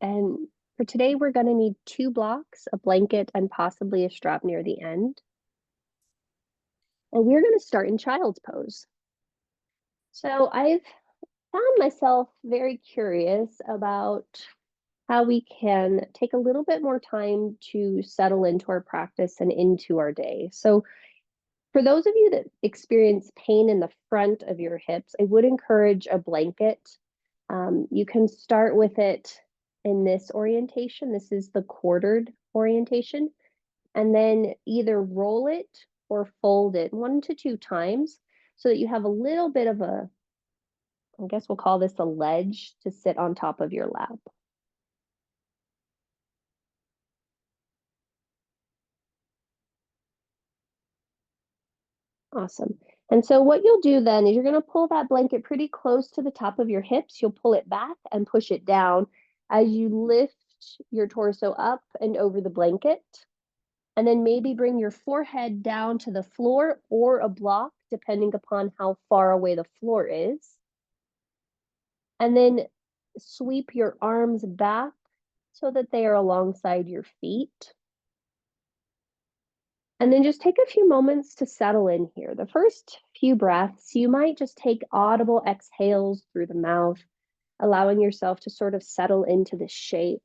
And for today, we're going to need 2 blocks, a blanket, and possibly a strap near the end. And we're going to start in child's pose. So I've found myself very curious about how we can take a little bit more time to settle into our practice and into our day. So for those of you that experience pain in the front of your hips, I would encourage a blanket. You can start with it in this orientation. This is the quartered orientation, and then either roll it or fold it 1 to 2 times so that you have a little bit of a, I guess we'll call this a ledge to sit on top of your lap. Awesome. And so what you'll do then is you're going to pull that blanket pretty close to the top of your hips. You'll pull it back and push it down as you lift your torso up and over the blanket. And then maybe bring your forehead down to the floor or a block, depending upon how far away the floor is. And then sweep your arms back so that they are alongside your feet. And then just take a few moments to settle in here. The first few breaths, you might just take audible exhales through the mouth, allowing yourself to sort of settle into this shape.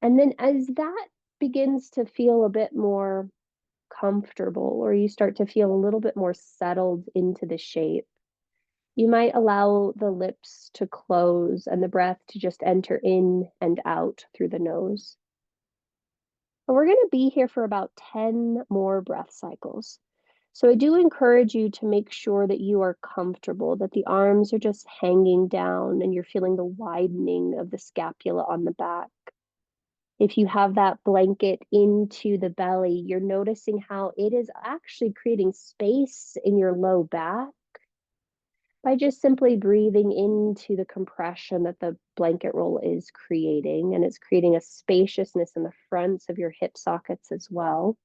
And then as that begins to feel a bit more comfortable, or you start to feel a little bit more settled into the shape, you might allow the lips to close and the breath to just enter in and out through the nose. And we're going to be here for about 10 more breath cycles. So I do encourage you to make sure that you are comfortable, that the arms are just hanging down and you're feeling the widening of the scapula on the back. If you have that blanket into the belly, you're noticing how it is actually creating space in your low back by just simply breathing into the compression that the blanket roll is creating. And it's creating a spaciousness in the fronts of your hip sockets as well.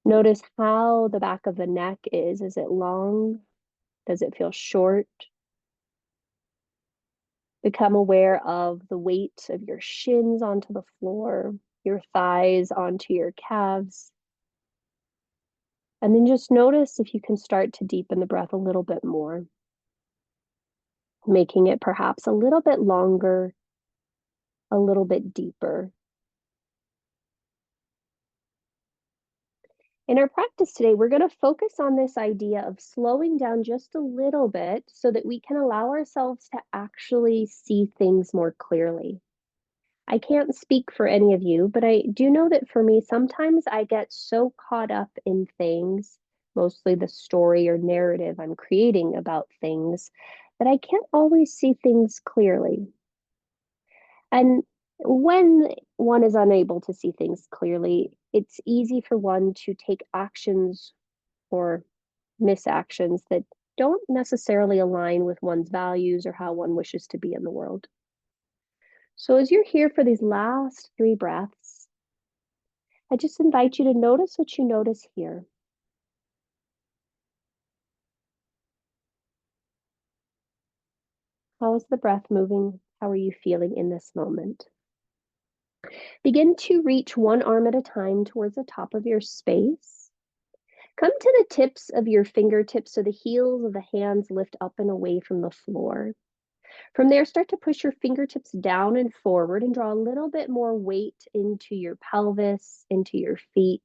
Notice how the back of the neck is. Is it long? Does it feel short? Become aware of the weight of your shins onto the floor, your thighs onto your calves. And then just notice if you can start to deepen the breath a little bit more, making it perhaps a little bit longer, a little bit deeper. In our practice today, we're going to focus on this idea of slowing down just a little bit so that we can allow ourselves to actually see things more clearly. I can't speak for any of you, but I do know that for me, sometimes I get so caught up in things, mostly the story or narrative I'm creating about things, that I can't always see things clearly. And when one is unable to see things clearly, it's easy for one to take actions or misactions that don't necessarily align with one's values or how one wishes to be in the world. So as you're here for these last 3 breaths, I just invite you to notice what you notice here. How is the breath moving? How are you feeling in this moment? Begin to reach one arm at a time towards the top of your space. Come to the tips of your fingertips so the heels of the hands lift up and away from the floor. From there, start to push your fingertips down and forward and draw a little bit more weight into your pelvis, into your feet.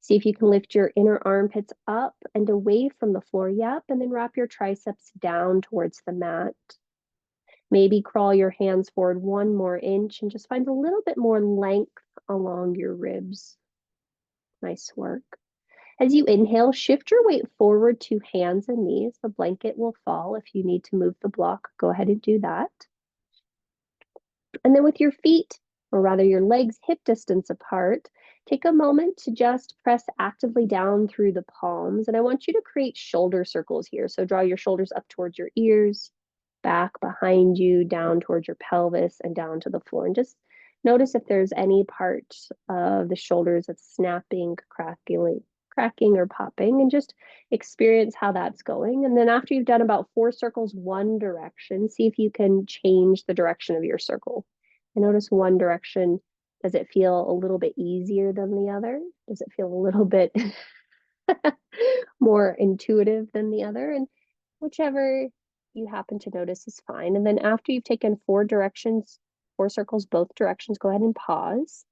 See if you can lift your inner armpits up and away from the floor. Yep. And then wrap your triceps down towards the mat. Maybe crawl your hands forward 1 more inch and just find a little bit more length along your ribs. Nice work. As you inhale, shift your weight forward to hands and knees. The blanket will fall. If you need to move the block, go ahead and do that. And then with your feet, or rather your legs hip distance apart, take a moment to just press actively down through the palms. And I want you to create shoulder circles here. So draw your shoulders up towards your ears, back behind you, down towards your pelvis, and down to the floor. And just notice if there's any part of the shoulders that's snapping, crackling, cracking or popping, and just experience how that's going. And then after you've done about 4 circles one direction, see if you can change the direction of your circle. I notice one direction, does it feel a little bit easier than the other? Does it feel a little bit more intuitive than the other? And whichever you happen to notice is fine. And then after you've taken 4 directions, 4 circles both directions, go ahead and pause.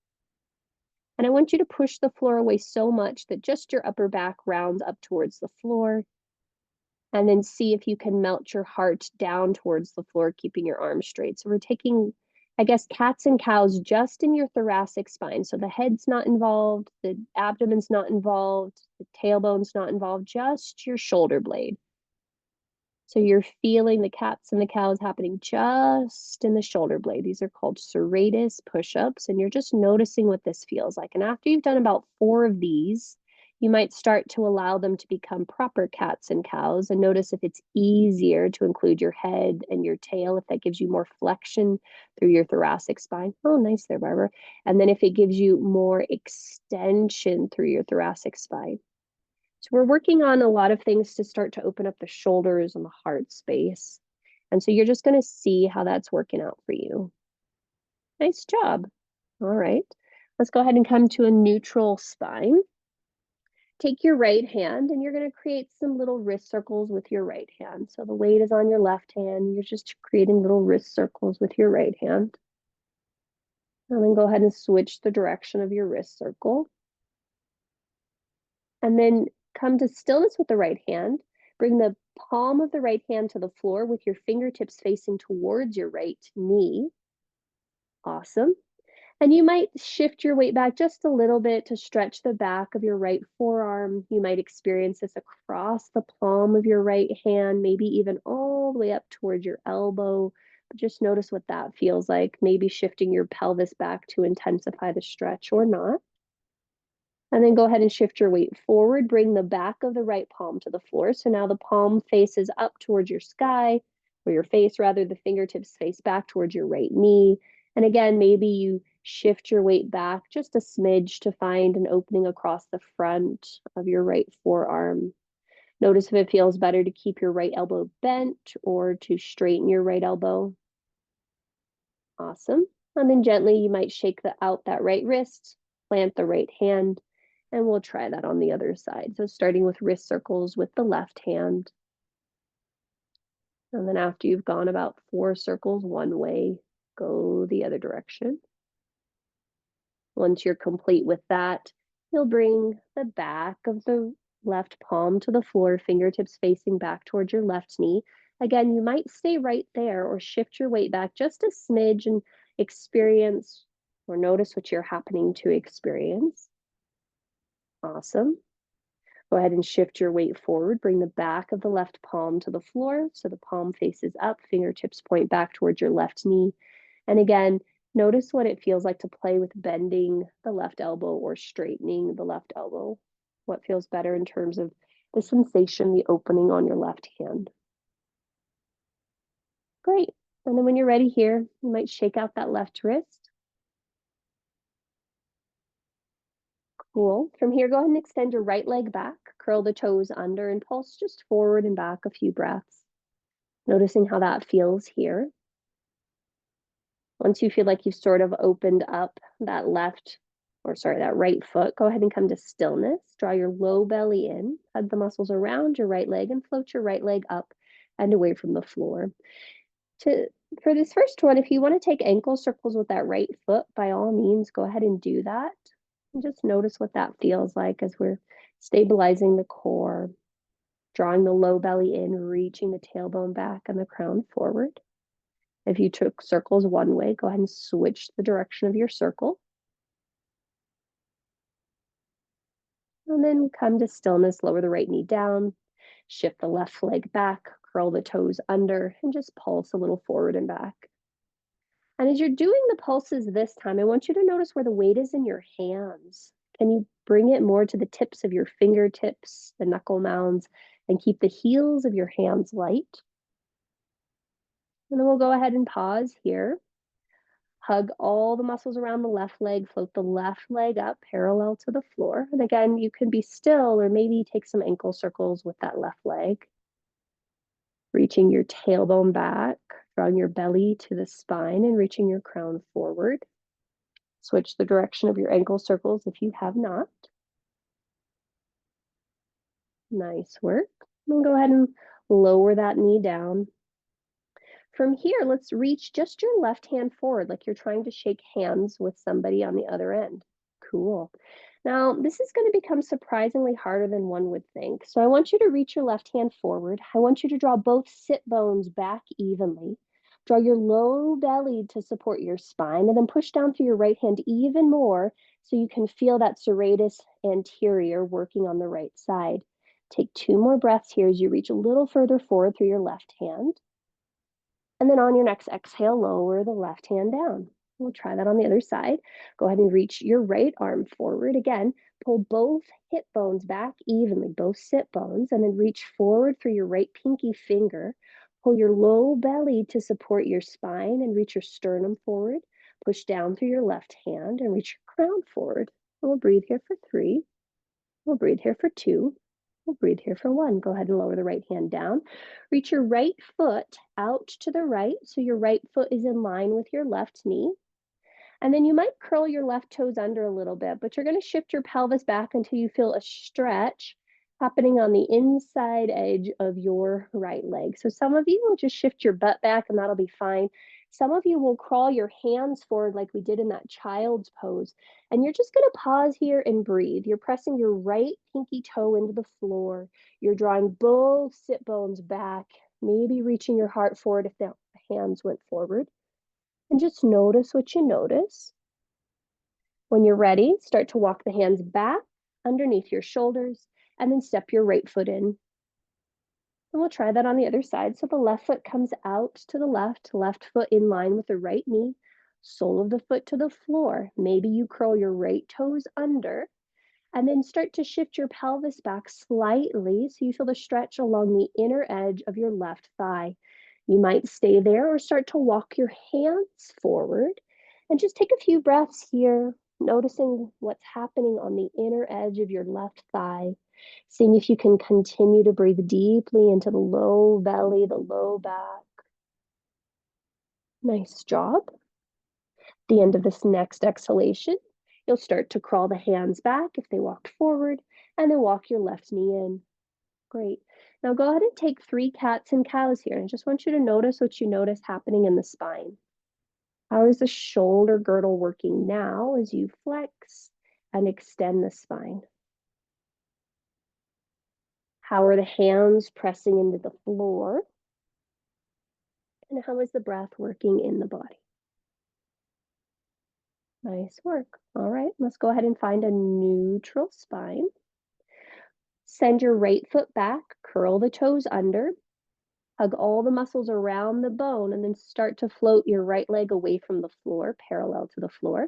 And I want you to push the floor away so much that just your upper back rounds up towards the floor. And then see if you can melt your heart down towards the floor, keeping your arms straight. So we're taking, I guess, cats and cows just in your thoracic spine. So the head's not involved, the abdomen's not involved, the tailbone's not involved, just your shoulder blade. So you're feeling the cats and the cows happening just in the shoulder blade. These are called serratus push-ups, and you're just noticing what this feels like. And after you've done about 4 of these, you might start to allow them to become proper cats and cows, and notice if it's easier to include your head and your tail, if that gives you more flexion through your thoracic spine. Oh, nice there, Barbara. And then if it gives you more extension through your thoracic spine. So we're working on a lot of things to start to open up the shoulders and the heart space. And so you're just going to see how that's working out for you. Nice job. All right. Let's go ahead and come to a neutral spine. Take your right hand and you're going to create some little wrist circles with your right hand. So the weight is on your left hand. You're just creating little wrist circles with your right hand. And then go ahead and switch the direction of your wrist circle. And then come to stillness with the right hand. Bring the palm of the right hand to the floor with your fingertips facing towards your right knee. Awesome. And you might shift your weight back just a little bit to stretch the back of your right forearm. You might experience this across the palm of your right hand, maybe even all the way up towards your elbow. But just notice what that feels like. Maybe shifting your pelvis back to intensify the stretch or not. And then go ahead and shift your weight forward. Bring the back of the right palm to the floor. So now the palm faces up towards your sky, or your face rather, the fingertips face back towards your right knee. And again, maybe you shift your weight back just a smidge to find an opening across the front of your right forearm. Notice if it feels better to keep your right elbow bent or to straighten your right elbow. Awesome. And then gently you might shake out that right wrist, plant the right hand, and we'll try that on the other side. So starting with wrist circles with the left hand. And then after you've gone about 4 circles one way, go the other direction. Once you're complete with that, you'll bring the back of the left palm to the floor, fingertips facing back towards your left knee. Again, you might stay right there or shift your weight back just a smidge and experience or notice what you're happening to experience. Awesome. Go ahead and shift your weight forward. Bring the back of the left palm to the floor so the palm faces up, fingertips point back towards your left knee. And again, notice what it feels like to play with bending the left elbow or straightening the left elbow. What feels better in terms of the sensation, the opening on your left hand. Great. And then when you're ready here, you might shake out that left wrist. Cool. From here, go ahead and extend your right leg back, curl the toes under, and pulse just forward and back a few breaths. Noticing how that feels here. Once you feel like you've sort of opened up that that right foot, go ahead and come to stillness. Draw your low belly in, hug the muscles around your right leg, and float your right leg up and away from the floor. For this first one, if you want to take ankle circles with that right foot, by all means, go ahead and do that. And just notice what that feels like as we're stabilizing the core, drawing the low belly in, reaching the tailbone back and the crown forward. If you took circles one way, go ahead and switch the direction of your circle. And then come to stillness, lower the right knee down, shift the left leg back, curl the toes under, and just pulse a little forward and back. And as you're doing the pulses this time, I want you to notice where the weight is in your hands. Can you bring it more to the tips of your fingertips, the knuckle mounds, and keep the heels of your hands light? And then we'll go ahead and pause here. Hug all the muscles around the left leg, float the left leg up parallel to the floor. And again, you can be still or maybe take some ankle circles with that left leg. Reaching your tailbone back, drawing your belly to the spine and reaching your crown forward. Switch the direction of your ankle circles if you have not. Nice work. And go ahead and lower that knee down. From here, let's reach just your left hand forward like you're trying to shake hands with somebody on the other end. Cool. Now, this is going to become surprisingly harder than one would think. So I want you to reach your left hand forward. I want you to draw both sit bones back evenly. Draw your low belly to support your spine, and then push down through your right hand even more so you can feel that serratus anterior working on the right side. Take 2 more breaths here as you reach a little further forward through your left hand. And then on your next exhale, lower the left hand down. We'll try that on the other side. Go ahead and reach your right arm forward. Again, pull both hip bones back evenly, both sit bones, and then reach forward through your right pinky finger. Pull your low belly to support your spine and reach your sternum forward. Push down through your left hand and reach your crown forward. We'll breathe here for 3. We'll breathe here for 2. We'll breathe here for 1. Go ahead and lower the right hand down. Reach your right foot out to the right so your right foot is in line with your left knee. And then you might curl your left toes under a little bit, but you're going to shift your pelvis back until you feel a stretch happening on the inside edge of your right leg. So some of you will just shift your butt back and that'll be fine. Some of you will crawl your hands forward like we did in that child's pose. And you're just going to pause here and breathe. You're pressing your right pinky toe into the floor. You're drawing both sit bones back, maybe reaching your heart forward if the hands went forward. And just notice what you notice. When you're ready, start to walk the hands back underneath your shoulders and then step your right foot in. And we'll try that on the other side. So the left foot comes out to the left foot in line with the right knee, sole of the foot to the floor. Maybe you curl your right toes under and then start to shift your pelvis back slightly so you feel the stretch along the inner edge of your left thigh. You might stay there or start to walk your hands forward and just take a few breaths here, noticing what's happening on the inner edge of your left thigh, seeing if you can continue to breathe deeply into the low belly, the low back. Nice job. At the end of this next exhalation, you'll start to crawl the hands back if they walked forward, and then walk your left knee in. Great. Now go ahead and take 3 cats and cows here. And I just want you to notice what you notice happening in the spine. How is the shoulder girdle working now as you flex and extend the spine? How are the hands pressing into the floor? And how is the breath working in the body? Nice work. All right, let's go ahead and find a neutral spine. Send your right foot back, curl the toes under, hug all the muscles around the bone, and then start to float your right leg away from the floor, parallel to the floor.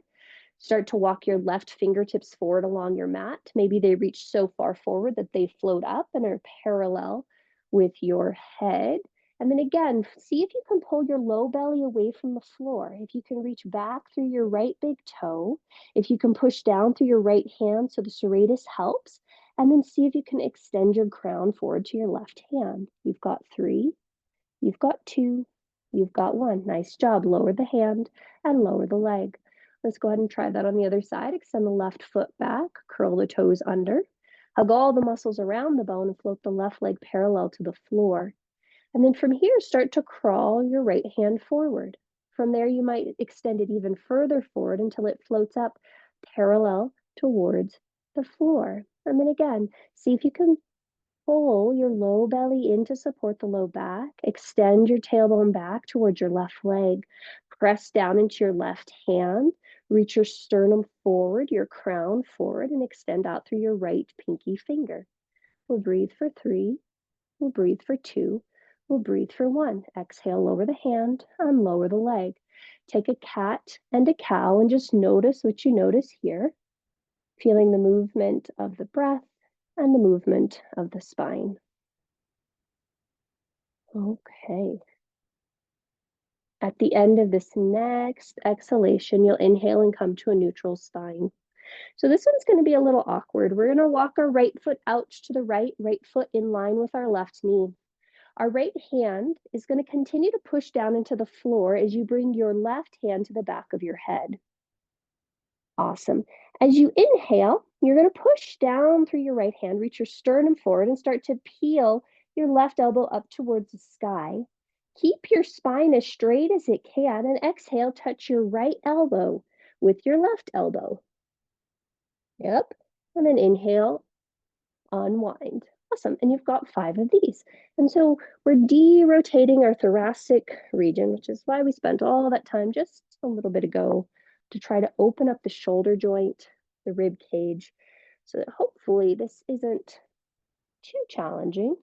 Start to walk your left fingertips forward along your mat. Maybe they reach so far forward that they float up and are parallel with your head. And then again, see if you can pull your low belly away from the floor. If you can reach back through your right big toe, if you can push down through your right hand so the serratus helps, and then see if you can extend your crown forward to your left hand. You've got 3, you've got 2, you've got 1. Nice job. Lower the hand and lower the leg. Let's go ahead and try that on the other side. Extend the left foot back, curl the toes under, hug all the muscles around the bone and float the left leg parallel to the floor. And then from here, start to crawl your right hand forward. From there, you might extend it even further forward until it floats up parallel towards the floor. And then again, see if you can pull your low belly in to support the low back. Extend your tailbone back towards your left leg. Press down into your left hand. Reach your sternum forward, your crown forward, and extend out through your right pinky finger. We'll breathe for 3. We'll breathe for 2. We'll breathe for 1. Exhale, lower the hand and lower the leg. Take a cat and a cow and just notice what you notice here, feeling the movement of the breath and the movement of the spine. Okay. At the end of this next exhalation, you'll inhale and come to a neutral spine. So this one's going to be a little awkward. We're going to walk our right foot out to the right foot in line with our left knee. Our right hand is going to continue to push down into the floor as you bring your left hand to the back of your head. Awesome. As you inhale, you're going to push down through your right hand, reach your sternum forward, and start to peel your left elbow up towards the sky. Keep your spine as straight as it can, and exhale, touch your right elbow with your left elbow. Yep. And then inhale, unwind. Awesome. And you've got 5 of these. And so we're derotating our thoracic region, which is why we spent all that time just a little bit ago to try to open up the shoulder joint, the rib cage, so that hopefully this isn't too challenging.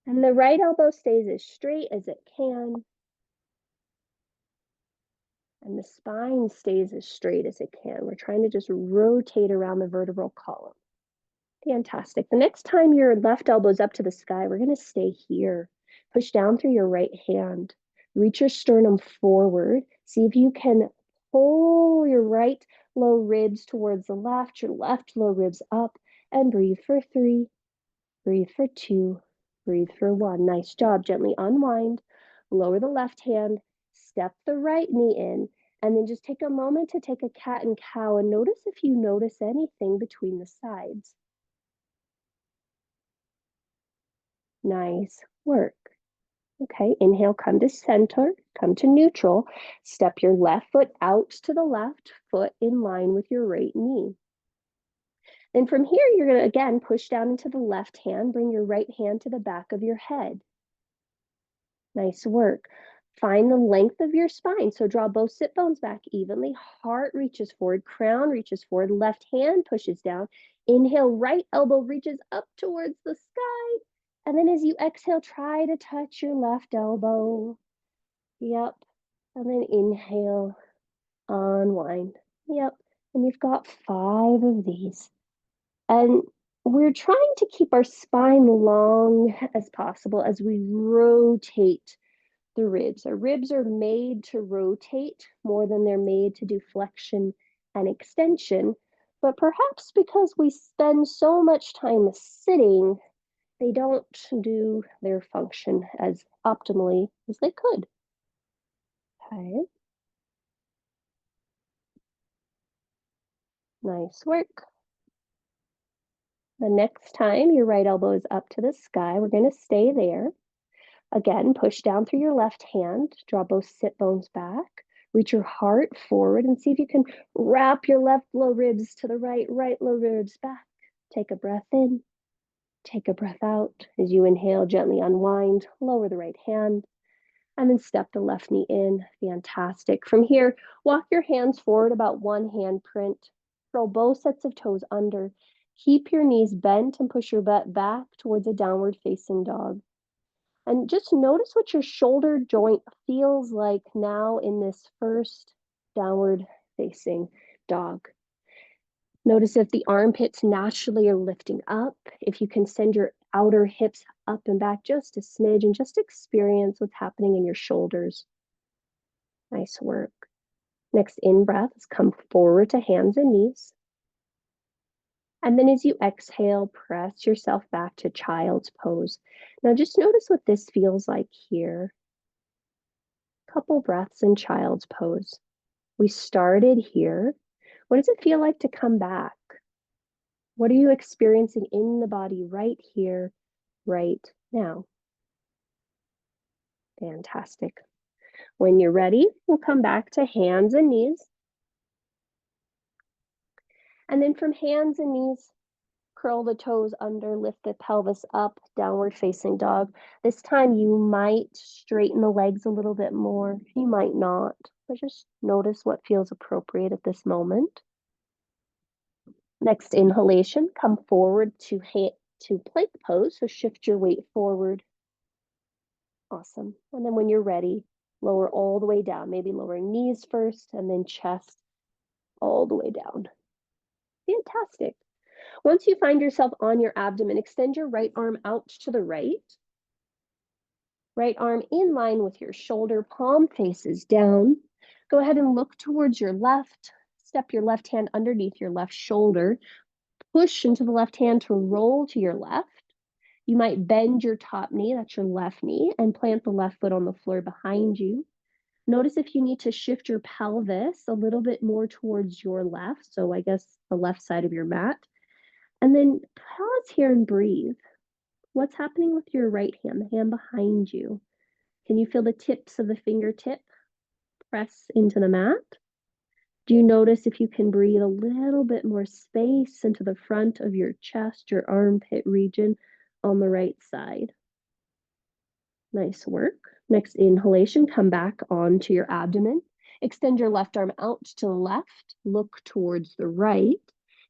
And the right elbow stays as straight as it can. And the spine stays as straight as it can. We're trying to just rotate around the vertebral column. Fantastic. The next time your left elbow is up to the sky, we're going to stay here. Push down through your right hand. Reach your sternum forward. See if you can pull your right low ribs towards the left, your left low ribs up, and breathe for 3, breathe for 2, breathe for 1. Nice job. Gently unwind. Lower the left hand, step the right knee in, and then just take a moment to take a cat and cow and notice if you notice anything between the sides. Nice work. Okay, inhale, come to center, come to neutral. Step your left foot out to the left foot in line with your right knee. Then from here, you're going to, again, push down into the left hand. Bring your right hand to the back of your head. Nice work. Find the length of your spine. So draw both sit bones back evenly. Heart reaches forward, crown reaches forward, left hand pushes down. Inhale, right elbow reaches up towards the sky. And then as you exhale, try to touch your left elbow. Yep. And then inhale, unwind. Yep. And you've got 5 of these. And we're trying to keep our spine long as possible as we rotate the ribs. Our ribs are made to rotate more than they're made to do flexion and extension. But perhaps because we spend so much time sitting, they don't do their function as optimally as they could. Okay. Nice work. The next time your right elbow is up to the sky, we're going to stay there. Again, push down through your left hand, draw both sit bones back, reach your heart forward, and see if you can wrap your left low ribs to the right low ribs back. Take a breath in, take a breath out. As you inhale, gently unwind, lower the right hand, and then step the left knee in. Fantastic. From here, walk your hands forward about 1 hand print. Throw both sets of toes under. Keep your knees bent and push your butt back towards a downward facing dog. And just notice what your shoulder joint feels like now in this first downward facing dog. Notice if the armpits naturally are lifting up, if you can send your outer hips up and back just a smidge and just experience what's happening in your shoulders. Nice work. Next in-breath is come forward to hands and knees. And then as you exhale, press yourself back to child's pose. Now just notice what this feels like here. Couple breaths in child's pose. We started here. What does it feel like to come back? What are you experiencing in the body right here, right now? Fantastic. When you're ready, we'll come back to hands and knees. And then from hands and knees, curl the toes under, lift the pelvis up, downward facing dog. This time you might straighten the legs a little bit more. You might not, but just notice what feels appropriate at this moment. Next inhalation, come forward to plank pose. So shift your weight forward. Awesome. And then when you're ready, lower all the way down, maybe lowering knees first and then chest all the way down. Fantastic. Once you find yourself on your abdomen, extend your right arm out to the right. Right arm in line with your shoulder, palm faces down. Go ahead and look towards your left. Step your left hand underneath your left shoulder. Push into the left hand to roll to your left. You might bend your top knee, that's your left knee, and plant the left foot on the floor behind you. Notice if you need to shift your pelvis a little bit more towards your left, so I guess the left side of your mat. And then pause here and breathe. What's happening with your right hand, the hand behind you? Can you feel the tips of the fingertip press into the mat? Do you notice if you can breathe a little bit more space into the front of your chest, your armpit region on the right side? Nice work. Next inhalation, come back onto your abdomen. Extend your left arm out to the left. Look towards the right.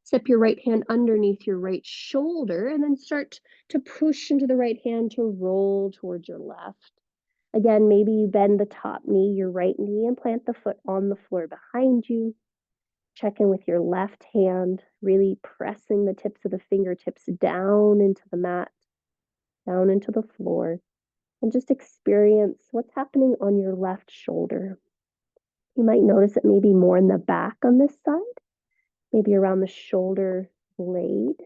Step your right hand underneath your right shoulder and then start to push into the right hand to roll towards your left. Again, maybe you bend the top knee, your right knee, and plant the foot on the floor behind you. Check in with your left hand, really pressing the tips of the fingertips down into the mat, down into the floor, and just experience what's happening on your left shoulder. You might notice it maybe more in the back on this side, maybe around the shoulder blade.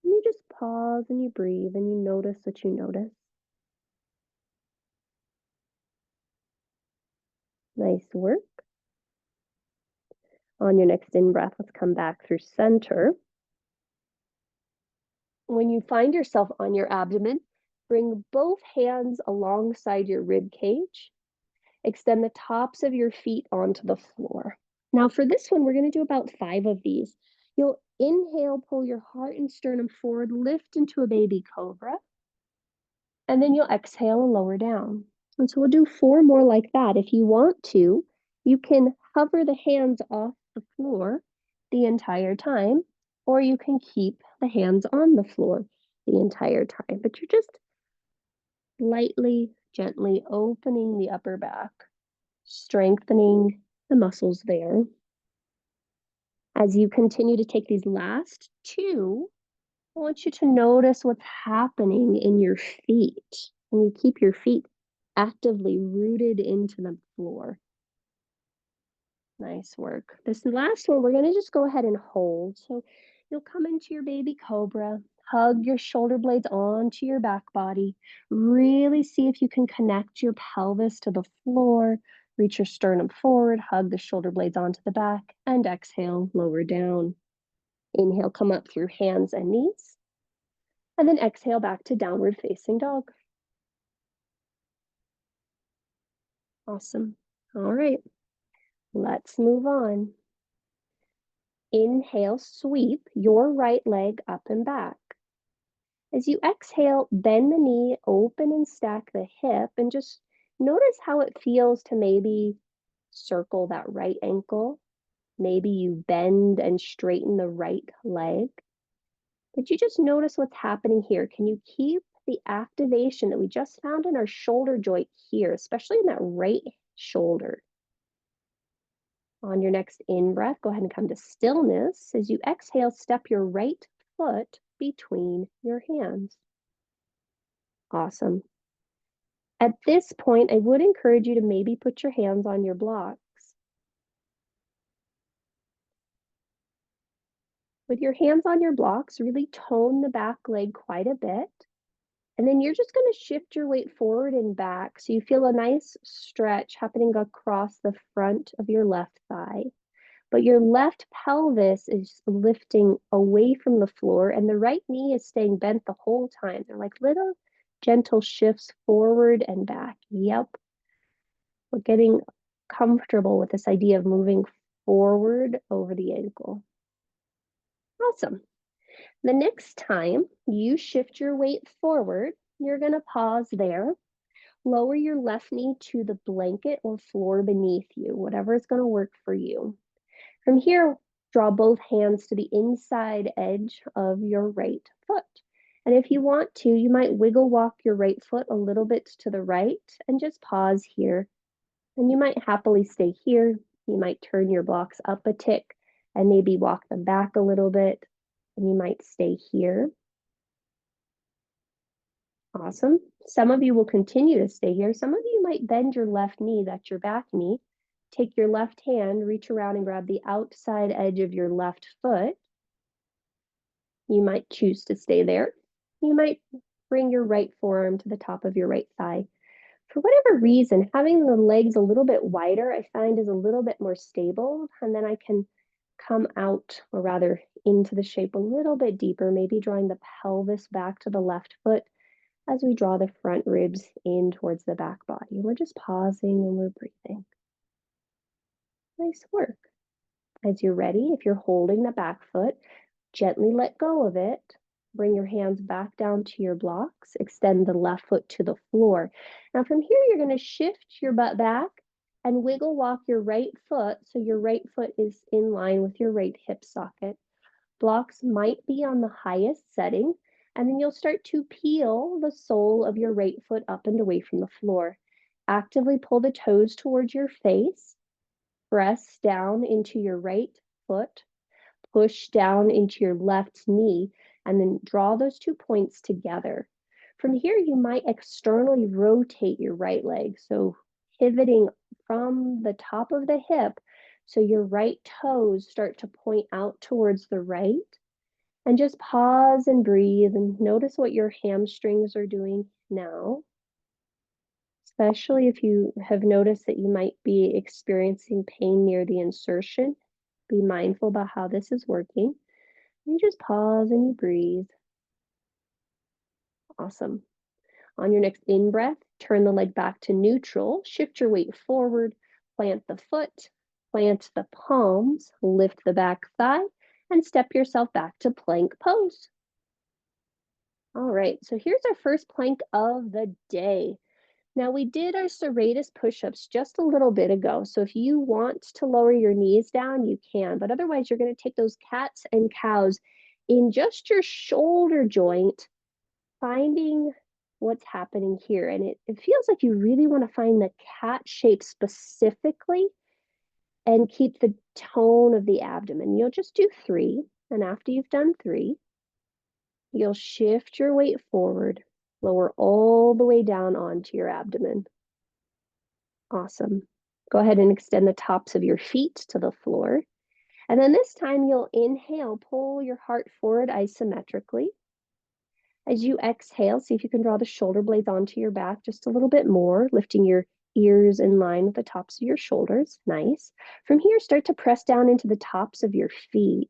And you just pause and you breathe and you notice what you notice. Nice work. On your next in-breath, let's come back through center. When you find yourself on your abdomen, bring both hands alongside your rib cage. Extend the tops of your feet onto the floor. Now for this one, we're going to do about 5 of these. You'll inhale, pull your heart and sternum forward, lift into a baby cobra, and then you'll exhale and lower down. And so we'll do 4 more like that. If you want to, you can hover the hands off the floor the entire time, or you can keep the hands on the floor the entire time. But you're just lightly, gently opening the upper back, strengthening the muscles there. As you continue to take these last 2, I want you to notice what's happening in your feet. And you keep your feet actively rooted into the floor. Nice work. This last one, we're going to just go ahead and hold. So you'll come into your baby cobra, hug your shoulder blades onto your back body. Really see if you can connect your pelvis to the floor. Reach your sternum forward, hug the shoulder blades onto the back, and exhale, lower down. Inhale, come up through hands and knees. And then exhale back to downward facing dog. Awesome. All right. Let's move on. Inhale, sweep your right leg up and back. As you exhale, bend the knee, open and stack the hip, and just notice how it feels to maybe circle that right ankle. Maybe you bend and straighten the right leg. But you just notice what's happening here. Can you keep the activation that we just found in our shoulder joint here, especially in that right shoulder? On your next in-breath, go ahead and come to stillness. As you exhale, step your right foot between your hands. Awesome. At this point, I would encourage you to maybe put your hands on your blocks. With your hands on your blocks, really tone the back leg quite a bit. And then you're just going to shift your weight forward and back so you feel a nice stretch happening across the front of your left thigh. But your left pelvis is lifting away from the floor and the right knee is staying bent the whole time. They're like little gentle shifts forward and back. Yep. We're getting comfortable with this idea of moving forward over the ankle. Awesome. The next time you shift your weight forward, you're going to pause there. Lower your left knee to the blanket or floor beneath you, whatever is going to work for you. From here, draw both hands to the inside edge of your right foot. And if you want to, you might wiggle walk your right foot a little bit to the right and just pause here. And you might happily stay here. You might turn your blocks up a tick and maybe walk them back a little bit. And you might stay here. Awesome. Some of you will continue to stay here. Some of you might bend your left knee, that's your back knee. Take your left hand, reach around and grab the outside edge of your left foot. You might choose to stay there. You might bring your right forearm to the top of your right thigh. For whatever reason, having the legs a little bit wider, I find is a little bit more stable. And then I can come out, or rather into the shape a little bit deeper, maybe drawing the pelvis back to the left foot as we draw the front ribs in towards the back body. We're just pausing and we're breathing. Nice work. As you're ready, if you're holding the back foot, gently let go of it. Bring your hands back down to your blocks. Extend the left foot to the floor. Now from here, you're going to shift your butt back and wiggle walk your right foot so your right foot is in line with your right hip socket. Blocks might be on the highest setting, and then you'll start to peel the sole of your right foot up and away from the floor. Actively pull the toes towards your face. Press down into your right foot. Push down into your left knee, and then draw those 2 points together. From here, you might externally rotate your right leg. So pivoting from the top of the hip, so your right toes start to point out towards the right. And just pause and breathe and notice what your hamstrings are doing now. Especially if you have noticed that you might be experiencing pain near the insertion. Be mindful about how this is working. You just pause and you breathe. Awesome. On your next in-breath, turn the leg back to neutral, shift your weight forward, plant the foot, plant the palms, lift the back thigh, and step yourself back to plank pose. All right, so here's our first plank of the day. Now we did our serratus push-ups just a little bit ago, so if you want to lower your knees down, you can, but otherwise you're going to take those cats and cows in just your shoulder joint, finding what's happening here. And it feels like you really want to find the cat shape specifically and keep the tone of the abdomen. You'll just do 3, and after you've done 3, you'll shift your weight forward, lower all the way down onto your abdomen. Awesome. Go ahead and extend the tops of your feet to the floor. And then this time you'll inhale, pull your heart forward isometrically. As you exhale, see if you can draw the shoulder blades onto your back just a little bit more, lifting your ears in line with the tops of your shoulders. Nice. From here, start to press down into the tops of your feet.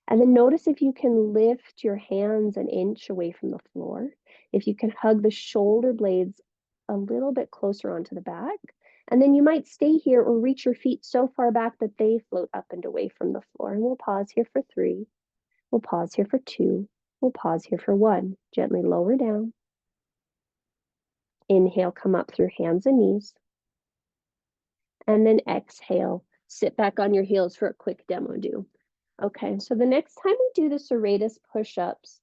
And then notice if you can lift your hands an inch away from the floor. If you can hug the shoulder blades a little bit closer onto the back. And then you might stay here or reach your feet so far back that they float up and away from the floor. And we'll pause here for 3. We'll pause here for 2. We'll pause here for 1. Gently lower down. Inhale, come up through hands and knees. And then exhale, sit back on your heels for a quick demo do. Okay, so the next time we do the serratus push-ups,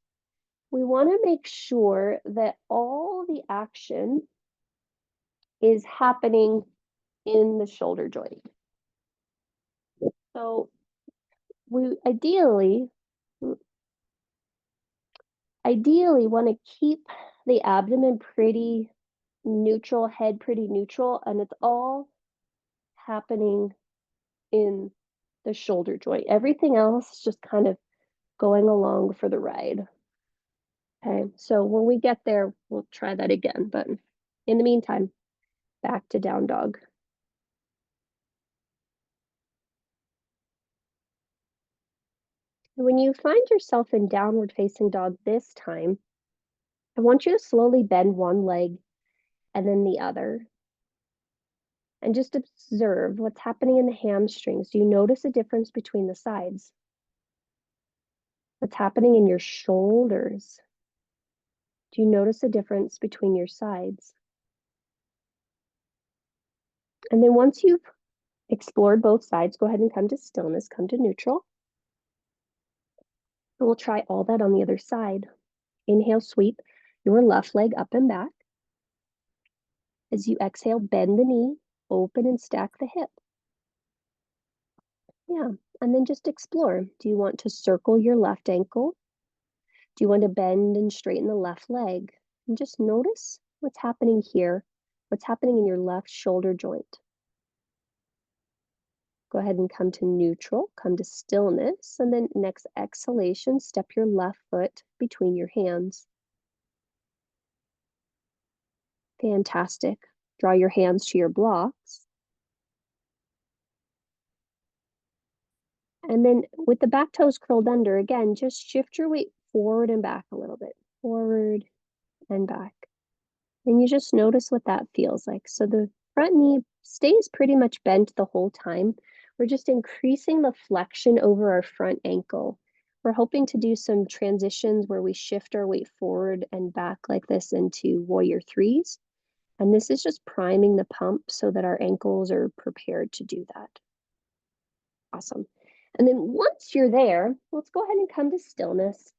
we want to make sure that all the action is happening in the shoulder joint. So we ideally want to keep the abdomen pretty neutral, head pretty neutral, and it's all happening in the shoulder joint. Everything else is just kind of going along for the ride. Okay, so when we get there, we'll try that again. But in the meantime, back to down dog. When you find yourself in downward facing dog this time, I want you to slowly bend one leg and then the other. And just observe what's happening in the hamstrings. Do you notice a difference between the sides? What's happening in your shoulders? Do you notice a difference between your sides? And then once you've explored both sides, go ahead and come to stillness, come to neutral. And we'll try all that on the other side. Inhale, sweep your left leg up and back. As you exhale, bend the knee, open and stack the hip. Yeah, and then just explore. Do you want to circle your left ankle? Do you want to bend and straighten the left leg? And just notice what's happening here, what's happening in your left shoulder joint. Go ahead and come to neutral, come to stillness, and then next exhalation, step your left foot between your hands. Fantastic. Draw your hands to your blocks. And then with the back toes curled under, again, just shift your weight forward and back a little bit. Forward and back. And you just notice what that feels like. So the front knee stays pretty much bent the whole time. We're just increasing the flexion over our front ankle. We're hoping to do some transitions where we shift our weight forward and back like this into warrior threes. And this is just priming the pump so that our ankles are prepared to do that. Awesome. And then once you're there, let's go ahead and come to stillness.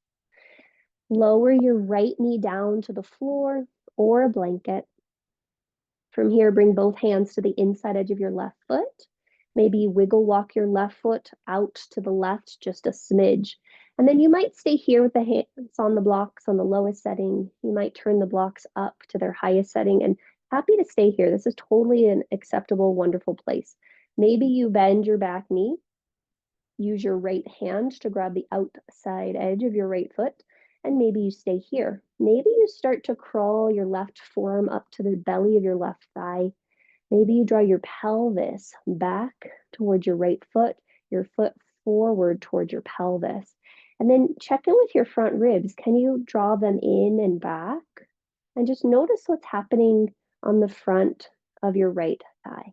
Lower your right knee down to the floor or a blanket. From here, bring both hands to the inside edge of your left foot. Maybe wiggle walk your left foot out to the left just a smidge. And then you might stay here with the hands on the blocks on the lowest setting. You might turn the blocks up to their highest setting, and happy to stay here. This is totally an acceptable, wonderful place. Maybe you bend your back knee. Use your right hand to grab the outside edge of your right foot, and maybe you stay here. Maybe you start to crawl your left forearm up to the belly of your left thigh. Maybe you draw your pelvis back towards your right foot, your foot forward towards your pelvis. And then check in with your front ribs. Can you draw them in and back? And just notice what's happening on the front of your right thigh.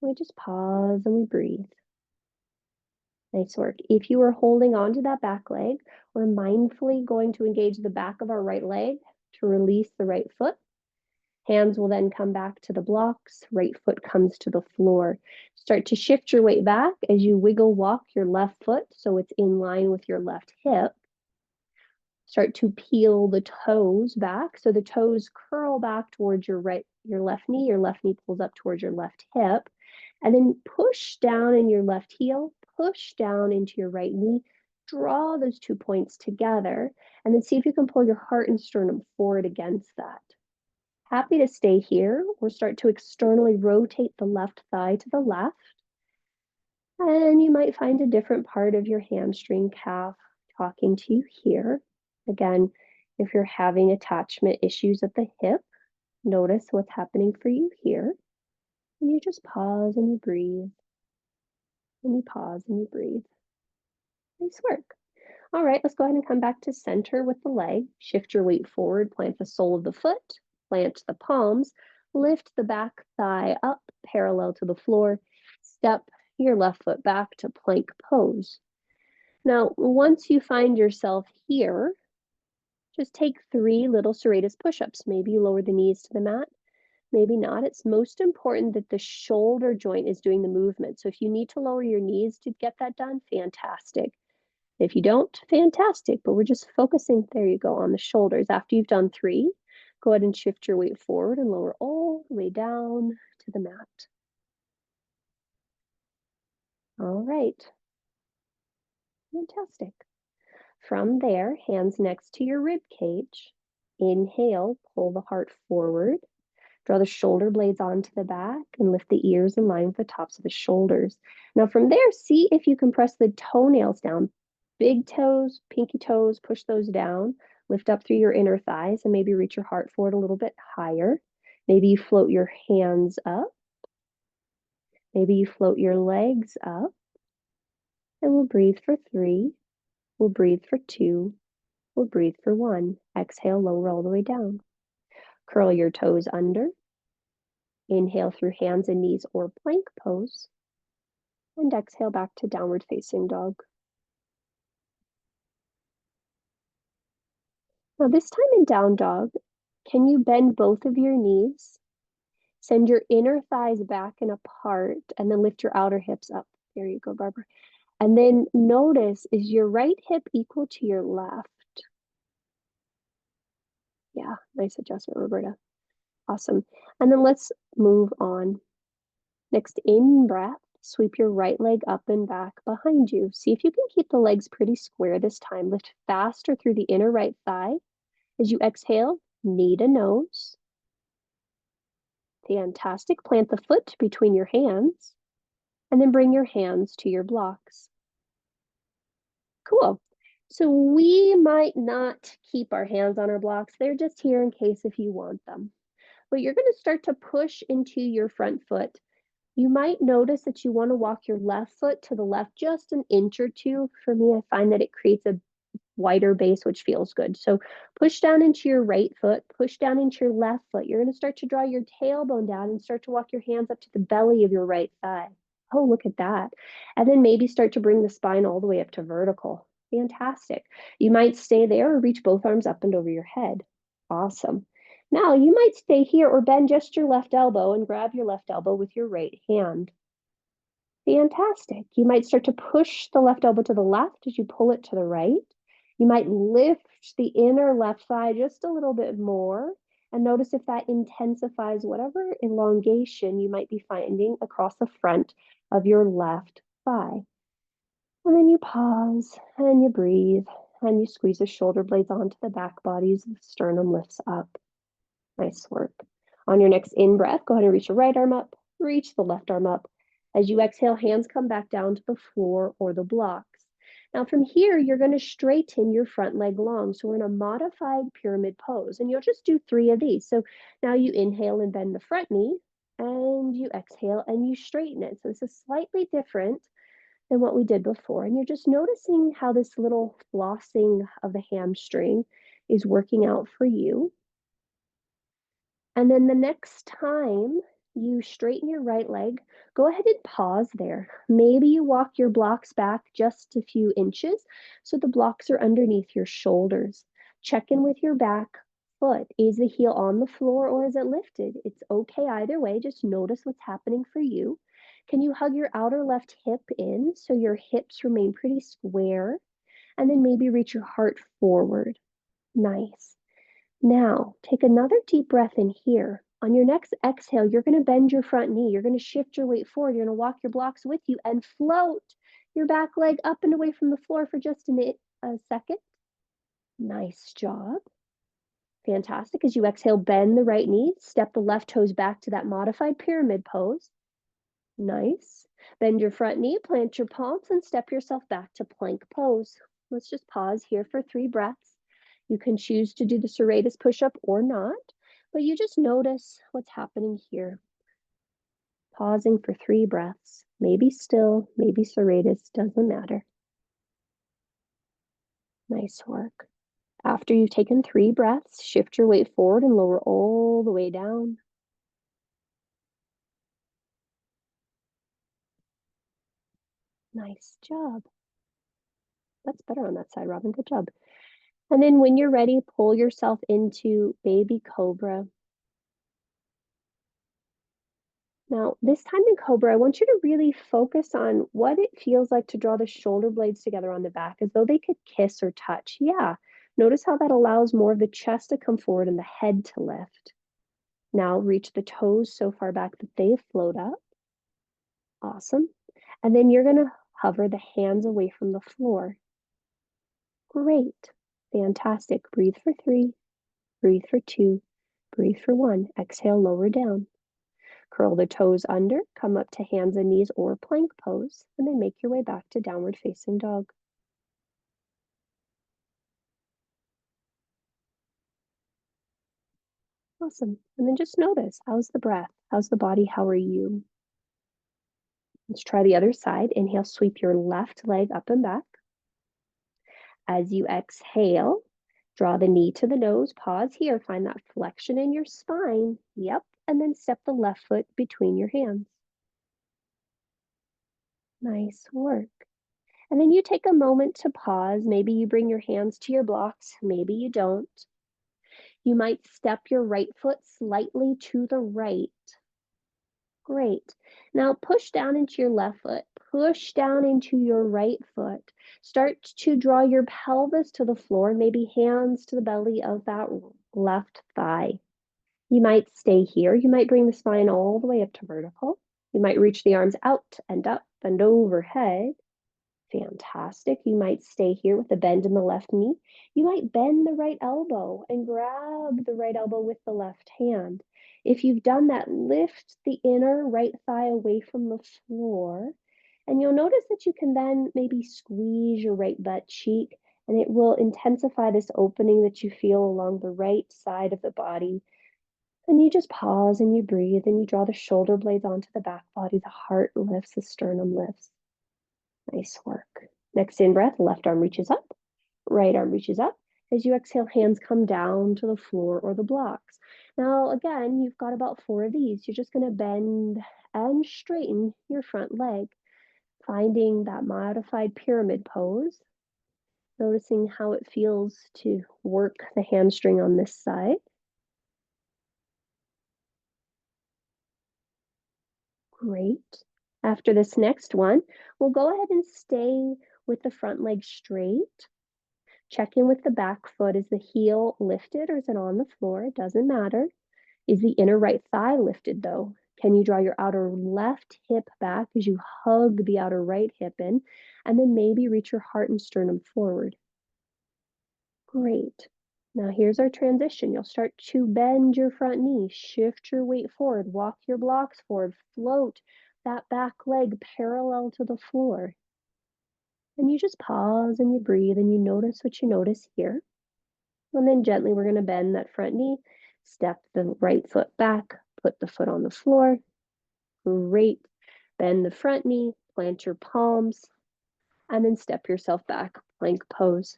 We just pause and we breathe. Nice work. If you are holding on to that back leg, we're mindfully going to engage the back of our right leg to release the right foot. Hands will then come back to the blocks. Right foot comes to the floor. Start to shift your weight back as you wiggle walk your left foot so it's in line with your left hip. Start to peel the toes back. So the toes curl back towards your left knee pulls up towards your left hip. And then push down in your left heel, push down into your right knee, draw those 2 points together, and then see if you can pull your heart and sternum forward against that. Happy to stay here, or start to externally rotate the left thigh to the left. And you might find a different part of your hamstring calf talking to you here. Again, if you're having attachment issues at the hip, notice what's happening for you here. And you just pause and you breathe. And you pause and you breathe. Nice work. All right, let's go ahead and come back to center with the leg. Shift your weight forward, plant the sole of the foot, plant the palms, lift the back thigh up parallel to the floor, step your left foot back to plank pose. Now, once you find yourself here, just take 3 little serratus push-ups. Maybe you lower the knees to the mat. Maybe not. It's most important that the shoulder joint is doing the movement. So if you need to lower your knees to get that done, fantastic. If you don't, fantastic. But we're just focusing, there you go, on the shoulders. After you've done 3, go ahead and shift your weight forward and lower all the way down to the mat. All right. Fantastic. From there, hands next to your rib cage. Inhale, pull the heart forward. Draw the shoulder blades onto the back and lift the ears in line with the tops of the shoulders. Now from there, see if you can press the toenails down. Big toes, pinky toes, push those down. Lift up through your inner thighs and maybe reach your heart forward a little bit higher. Maybe you float your hands up. Maybe you float your legs up. And we'll breathe for 3. We'll breathe for 2. We'll breathe for 1. Exhale, lower all the way down. Curl your toes under. Inhale through hands and knees or plank pose. And exhale back to downward facing dog. Now this time in down dog, can you bend both of your knees? Send your inner thighs back and apart and then lift your outer hips up. There you go, Barbara. And then notice, is your right hip equal to your left? Yeah, nice adjustment, Roberta. Awesome. And then let's move on. Next in breath, sweep your right leg up and back behind you. See if you can keep the legs pretty square this time. Lift faster through the inner right thigh. As you exhale, knee to nose. Fantastic. Plant the foot between your hands and then bring your hands to your blocks. Cool. So we might not keep our hands on our blocks. They're just here in case if you want them. But you're going to start to push into your front foot. You might notice that you want to walk your left foot to the left just an inch or two. For me, I find that it creates a wider base, which feels good. So push down into your right foot, push down into your left foot. You're going to start to draw your tailbone down and start to walk your hands up to the belly of your right thigh. Oh, look at that. And then maybe start to bring the spine all the way up to vertical. Fantastic. You might stay there or reach both arms up and over your head. Awesome. Now you might stay here or bend just your left elbow and grab your left elbow with your right hand. Fantastic. You might start to push the left elbow to the left as you pull it to the right. You might lift the inner left thigh just a little bit more and notice if that intensifies whatever elongation you might be finding across the front of your left thigh. And then you pause and you breathe and you squeeze the shoulder blades onto the back body as the sternum lifts up. Nice work. On your next in-breath, go ahead and reach your right arm up, reach the left arm up. As you exhale, hands come back down to the floor or the blocks. Now from here, you're going to straighten your front leg long. So we're in a modified pyramid pose, and you'll just do 3 of these. So now you inhale and bend the front knee, and you exhale and you straighten it. So this is slightly different than what we did before. And you're just noticing how this little flossing of the hamstring is working out for you. And then the next time you straighten your right leg, go ahead and pause there. Maybe you walk your blocks back just a few inches so the blocks are underneath your shoulders. Check in with your back foot. Is the heel on the floor or is it lifted? It's okay either way. Just notice what's happening for you. Can you hug your outer left hip in so your hips remain pretty square? And then maybe reach your heart forward. Nice. Now, take another deep breath in here. On your next exhale, you're going to bend your front knee. You're going to shift your weight forward. You're going to walk your blocks with you and float your back leg up and away from the floor for just a second. Nice job. Fantastic. As you exhale, bend the right knee. Step the left toes back to that modified pyramid pose. Nice. Bend your front knee, plant your palms, and step yourself back to plank pose. Let's just pause here for 3 breaths. You can choose to do the serratus push-up or not, but you just notice what's happening here. Pausing for 3 breaths. Maybe still, maybe serratus, doesn't matter. Nice work. After you've taken 3 breaths, shift your weight forward and lower all the way down. Nice job. That's better on that side, Robin. Good job. And then when you're ready, pull yourself into baby cobra. Now, this time in cobra, I want you to really focus on what it feels like to draw the shoulder blades together on the back as though they could kiss or touch. Yeah. Notice how that allows more of the chest to come forward and the head to lift. Now reach the toes so far back that they float up. Awesome. And then you're going to hover the hands away from the floor. Great. Fantastic. Breathe for 3. Breathe for 2. Breathe for 1. Exhale, lower down. Curl the toes under, come up to hands and knees or plank pose, and then make your way back to downward facing dog. Awesome. And then just notice, how's the breath? How's the body? How are you? Let's try the other side. Inhale, sweep your left leg up and back. As you exhale, draw the knee to the nose, pause here, find that flexion in your spine. Yep. And then step the left foot between your hands. Nice work. And then you take a moment to pause. Maybe you bring your hands to your blocks. Maybe you don't. You might step your right foot slightly to the right. Great. Now push down into your left foot. Push down into your right foot. Start to draw your pelvis to the floor, maybe hands to the belly of that left thigh. You might stay here. You might bring the spine all the way up to vertical. You might reach the arms out and up and overhead. Fantastic. You might stay here with a bend in the left knee. You might bend the right elbow and grab the right elbow with the left hand. If you've done that, lift the inner right thigh away from the floor. And you'll notice that you can then maybe squeeze your right butt cheek, and it will intensify this opening that you feel along the right side of the body. And you just pause and you breathe and you draw the shoulder blades onto the back body. The heart lifts, the sternum lifts. Nice work. Next in breath, left arm reaches up, right arm reaches up. As you exhale, hands come down to the floor or the blocks. Now, again, you've got about 4 of these. You're just going to bend and straighten your front leg, finding that modified pyramid pose, noticing how it feels to work the hamstring on this side. Great. After this next one, we'll go ahead and stay with the front leg straight. Check in with the back foot. Is the heel lifted or is it on the floor? It doesn't matter. Is the inner right thigh lifted though? Can you draw your outer left hip back as you hug the outer right hip in? And then maybe reach your heart and sternum forward. Great. Now here's our transition. You'll start to bend your front knee, shift your weight forward, walk your blocks forward, float that back leg parallel to the floor. And you just pause and you breathe and you notice what you notice here. And then gently we're going to bend that front knee, step the right foot back, put the foot on the floor. Great. Bend the front knee, plant your palms, and then step yourself back, plank pose.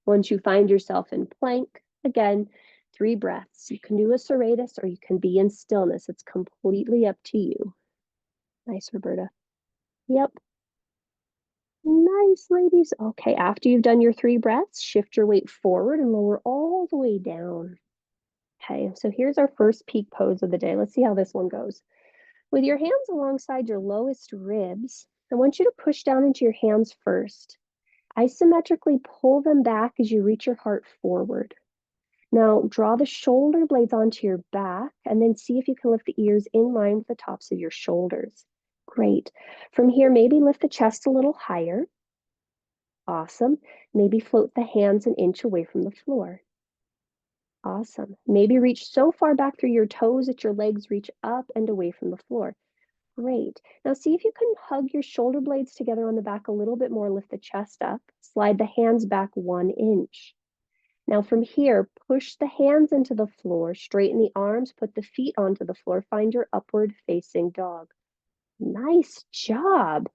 Once you find yourself in plank, again, 3 breaths. You can do a serratus or you can be in stillness. It's completely up to you. Nice, Roberta. Yep. Nice, ladies. Okay, after you've done your 3 breaths, shift your weight forward and lower all the way down. Okay, so here's our first peak pose of the day. Let's see how this one goes. With your hands alongside your lowest ribs, I want you to push down into your hands first. Isometrically pull them back as you reach your heart forward. Now draw the shoulder blades onto your back and then see if you can lift the ears in line with the tops of your shoulders. Great. From here, maybe lift the chest a little higher. Awesome. Maybe float the hands an inch away from the floor. Awesome. Maybe reach so far back through your toes that your legs reach up and away from the floor. Great. Now see if you can hug your shoulder blades together on the back a little bit more. Lift the chest up. Slide the hands back 1 inch. Now from here, push the hands into the floor. Straighten the arms. Put the feet onto the floor. Find your upward facing dog. Nice job.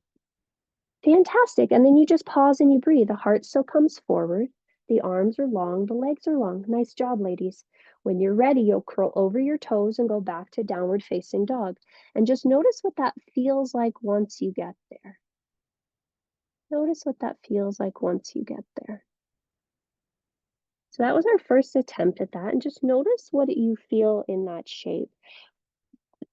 Fantastic. And then you just pause and you breathe. The heart still comes forward. The arms are long. The legs are long. Nice job, ladies. When you're ready, you'll curl over your toes and go back to downward facing dog. And just notice what that feels like once you get there. Notice what that feels like once you get there. So that was our first attempt at that. And just notice what you feel in that shape.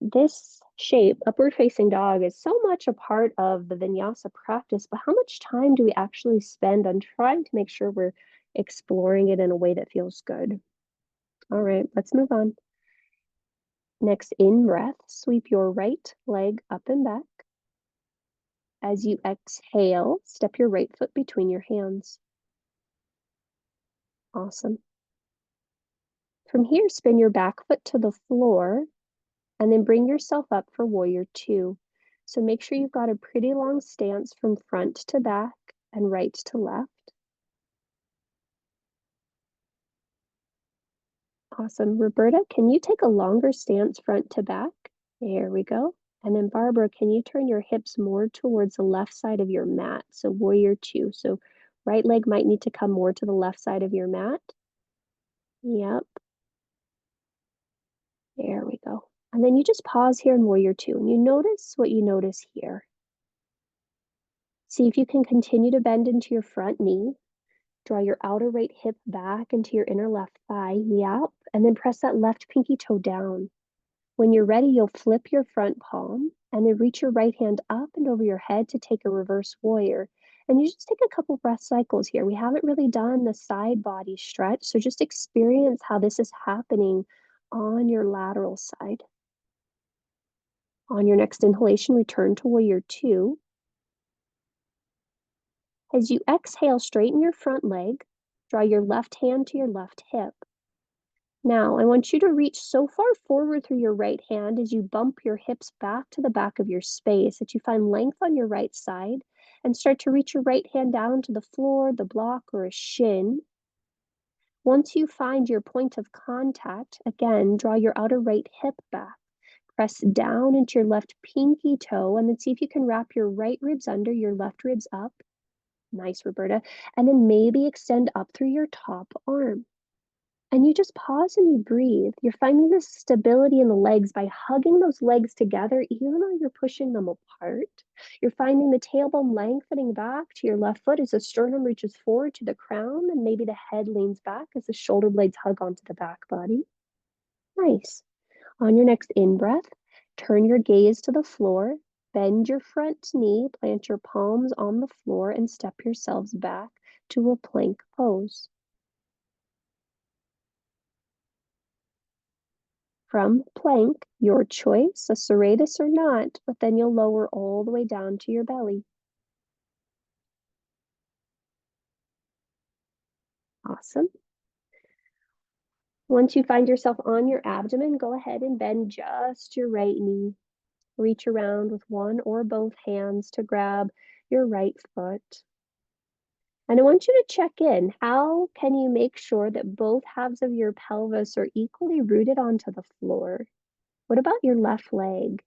This shape, upward facing dog, is so much a part of the vinyasa practice, but how much time do we actually spend on trying to make sure we're exploring it in a way that feels good? All right, let's move on. Next, in breath, sweep your right leg up and back. As you exhale, step your right foot between your hands. Awesome. From here, spin your back foot to the floor and then bring yourself up for warrior 2. So make sure you've got a pretty long stance from front to back and right to left. Awesome. Roberta, can you take a longer stance front to back? There we go. And then Barbara, can you turn your hips more towards the left side of your mat? So warrior 2. So right leg might need to come more to the left side of your mat. Yep. There we go. And then you just pause here in warrior 2 and you notice what you notice here. See if you can continue to bend into your front knee. Draw your outer right hip back into your inner left thigh. Yep. And then press that left pinky toe down. When you're ready, you'll flip your front palm and then reach your right hand up and over your head to take a reverse warrior. And you just take a couple breath cycles here. We haven't really done the side body stretch, so just experience how this is happening on your lateral side. On your next inhalation, return to warrior 2. As you exhale, straighten your front leg. Draw your left hand to your left hip. Now, I want you to reach so far forward through your right hand as you bump your hips back to the back of your space that you find length on your right side and start to reach your right hand down to the floor, the block, or a shin. Once you find your point of contact, again, draw your outer right hip back. Press down into your left pinky toe and then see if you can wrap your right ribs under, your left ribs up. Nice, Roberta. And then maybe extend up through your top arm. And you just pause and you breathe. You're finding this stability in the legs by hugging those legs together, even though you're pushing them apart. You're finding the tailbone lengthening back to your left foot as the sternum reaches forward to the crown, and maybe the head leans back as the shoulder blades hug onto the back body. Nice. On your next in-breath, turn your gaze to the floor, bend your front knee, plant your palms on the floor, and step yourselves back to a plank pose. From plank, your choice, a serratus or not, but then you'll lower all the way down to your belly. Awesome. Once you find yourself on your abdomen, go ahead and bend just your right knee. Reach around with one or both hands to grab your right foot. And I want you to check in. How can you make sure that both halves of your pelvis are equally rooted onto the floor? What about your left leg?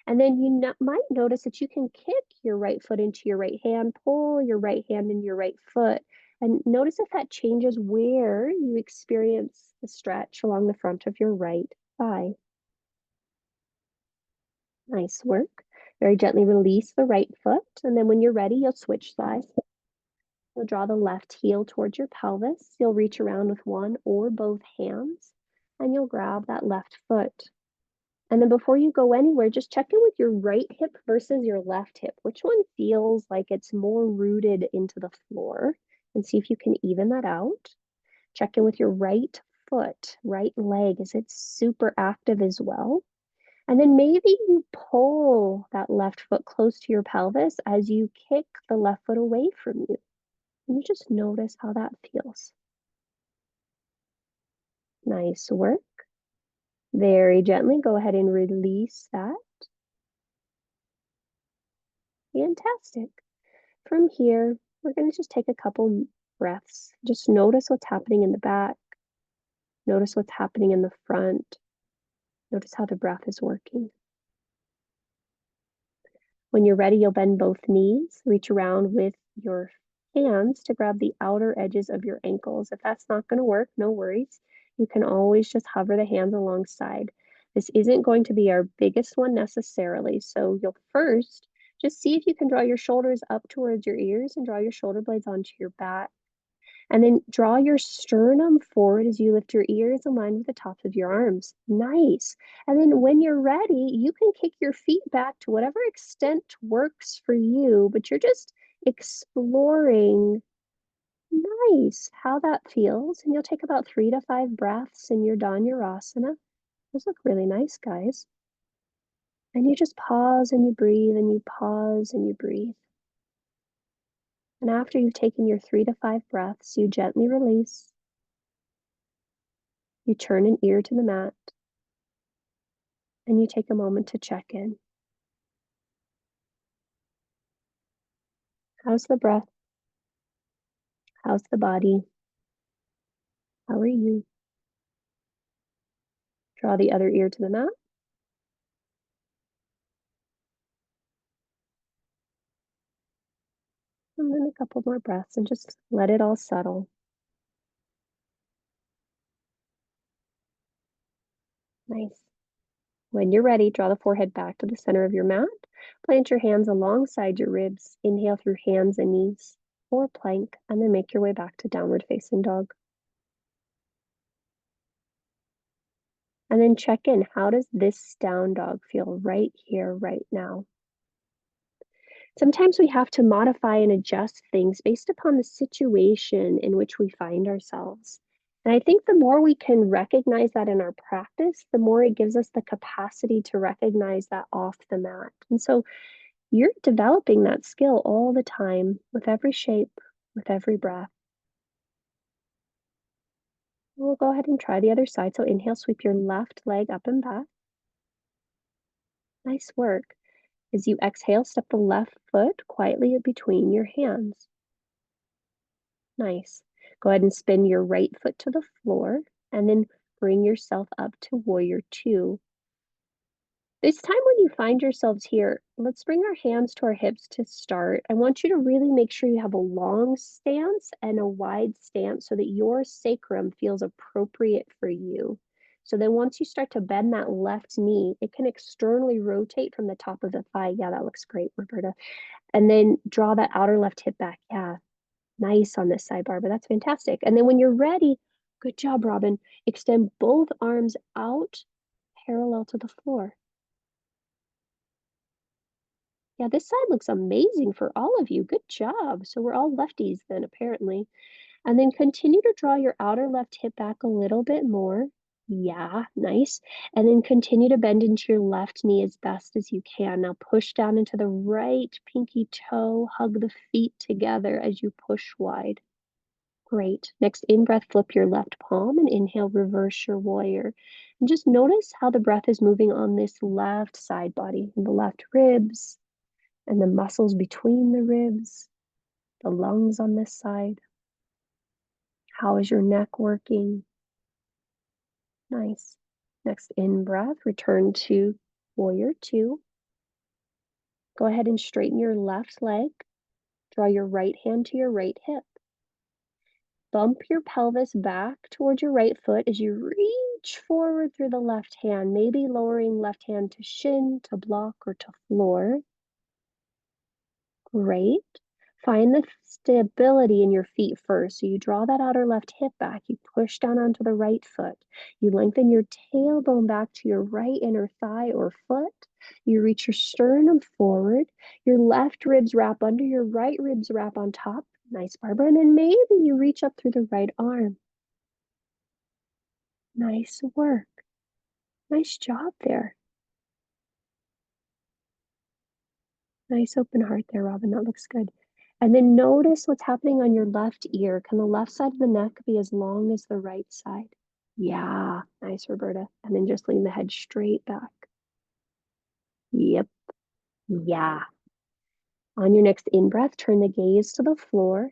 And then you might notice that you can kick your right foot into your right hand, pull your right hand into your right foot, and notice if that changes where you experience the stretch along the front of your right thigh. Nice work. Very gently release the right foot, and then when you're ready, you'll switch sides. You'll draw the left heel towards your pelvis. You'll reach around with one or both hands, and you'll grab that left foot. And then before you go anywhere, just check in with your right hip versus your left hip. Which one feels like it's more rooted into the floor? And see if you can even that out. Check in with your right foot, right leg. Is it super active as well? And then maybe you pull that left foot close to your pelvis as you kick the left foot away from you. And you just notice how that feels. Nice work. Very gently, go ahead and release that. Fantastic. From here, we're going to just take a couple breaths. Just notice what's happening in the back. Notice what's happening in the front. Notice how the breath is working. When you're ready, you'll bend both knees, reach around with your hands to grab the outer edges of your ankles. If that's not going to work, no worries. You can always just hover the hands alongside. This isn't going to be our biggest one necessarily, so you'll first just see if you can draw your shoulders up towards your ears and draw your shoulder blades onto your back. And then draw your sternum forward as you lift your ears in line with the tops of your arms. Nice. And then when you're ready, you can kick your feet back to whatever extent works for you, but you're just exploring, nice, how that feels. And you'll take about 3 to 5 breaths and you're done your asana. Those look really nice, guys. And you just pause and you breathe and you pause and you breathe. And after you've taken your 3 to 5 breaths, you gently release. You turn an ear to the mat, and you take a moment to check in. How's the breath? How's the body? How are you? Draw the other ear to the mat. And then a couple more breaths and just let it all settle. Nice. When you're ready, draw the forehead back to the center of your mat. Plant your hands alongside your ribs. Inhale through hands and knees or plank, and then make your way back to downward facing dog. And then check in. How does this down dog feel right here, right now? Sometimes we have to modify and adjust things based upon the situation in which we find ourselves. And I think the more we can recognize that in our practice, the more it gives us the capacity to recognize that off the mat. And so You're developing that skill all the time with every shape, with every breath. We'll go ahead and try the other side. So inhale, sweep your left leg up and back. Nice work. As you exhale, step the left foot quietly between your hands. Nice. Go ahead and spin your right foot to the floor and then bring yourself up to warrior two. This time when you find yourselves here, let's bring our hands to our hips to start. I want you to really make sure you have a long stance and a wide stance so that your sacrum feels appropriate for you. So then once you start to bend that left knee, it can externally rotate from the top of the thigh. Yeah, that looks great, Roberta. And then draw that outer left hip back. Yeah, nice on this side, Barbara. That's fantastic. And then when you're ready, good job, Robin. Extend both arms out parallel to the floor. Yeah, this side looks amazing for all of you. Good job. So we're all lefties then, apparently. And then continue to draw your outer left hip back a little bit more. Yeah, nice. And then continue to bend into your left knee as best as you can. Now push down into the right pinky toe. Hug the feet together as you push wide. Great. Next in-breath, flip your left palm and inhale, reverse your warrior. And just notice how the breath is moving on this left side body, the left ribs, and the muscles between the ribs, the lungs on this side. How is your neck working? Nice. Next in-breath, return to warrior two. Go ahead and straighten your left leg. Draw your right hand to your right hip. Bump your pelvis back towards your right foot as you reach forward through the left hand, maybe lowering left hand to shin, to block, or to floor. Great. Find the stability in your feet first. So you draw that outer left hip back. You push down onto the right foot. You lengthen your tailbone back to your right inner thigh or foot. You reach your sternum forward. Your left ribs wrap under, your right ribs wrap on top. Nice, Barbara. And then maybe you reach up through the right arm. Nice work. Nice job there. Nice open heart there, Robin. That looks good. And then notice what's happening on your left ear. Can the left side of the neck be as long as the right side? Yeah, nice, Roberta. And then just lean the head straight back. Yep. Yeah. On your next in-breath, turn the gaze to the floor.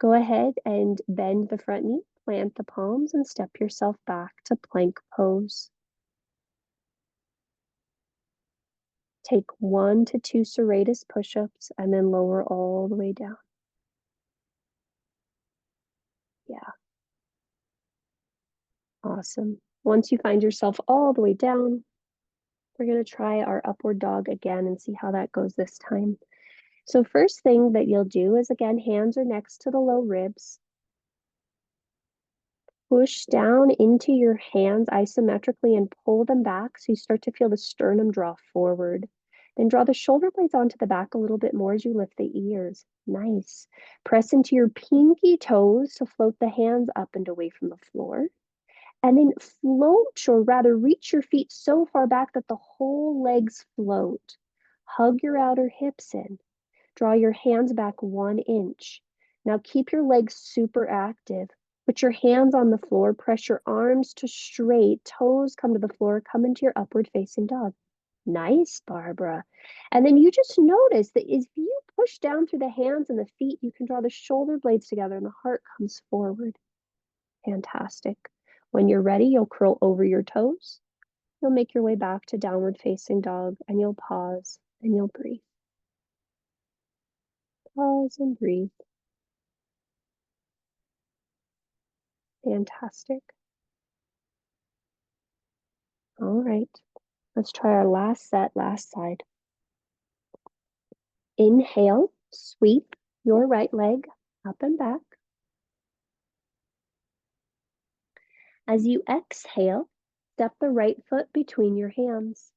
Go ahead and bend the front knee, plant the palms, and step yourself back to plank pose. Take 1 to 2 serratus push-ups and then lower all the way down. Yeah. Awesome. Once you find yourself all the way down, we're going to try our upward dog again and see how that goes this time. So first thing that you'll do is, again, hands are next to the low ribs. Push down into your hands isometrically and pull them back so you start to feel the sternum draw forward. Then draw the shoulder blades onto the back a little bit more as you lift the ears. Nice. Press into your pinky toes to float the hands up and away from the floor. And then float, or rather reach your feet so far back that the whole legs float. Hug your outer hips in. Draw your hands back 1 inch. Now keep your legs super active. Put your hands on the floor, press your arms to straight, toes come to the floor, come into your upward facing dog. Nice, Barbara. And then you just notice that if you push down through the hands and the feet, you can draw the shoulder blades together and the heart comes forward. Fantastic. When you're ready, you'll curl over your toes. You'll make your way back to downward facing dog and you'll pause and you'll breathe. Pause and breathe. Fantastic. All right, let's try our last set, last side. Inhale, sweep your right leg up and back. As you exhale, step the right foot between your hands.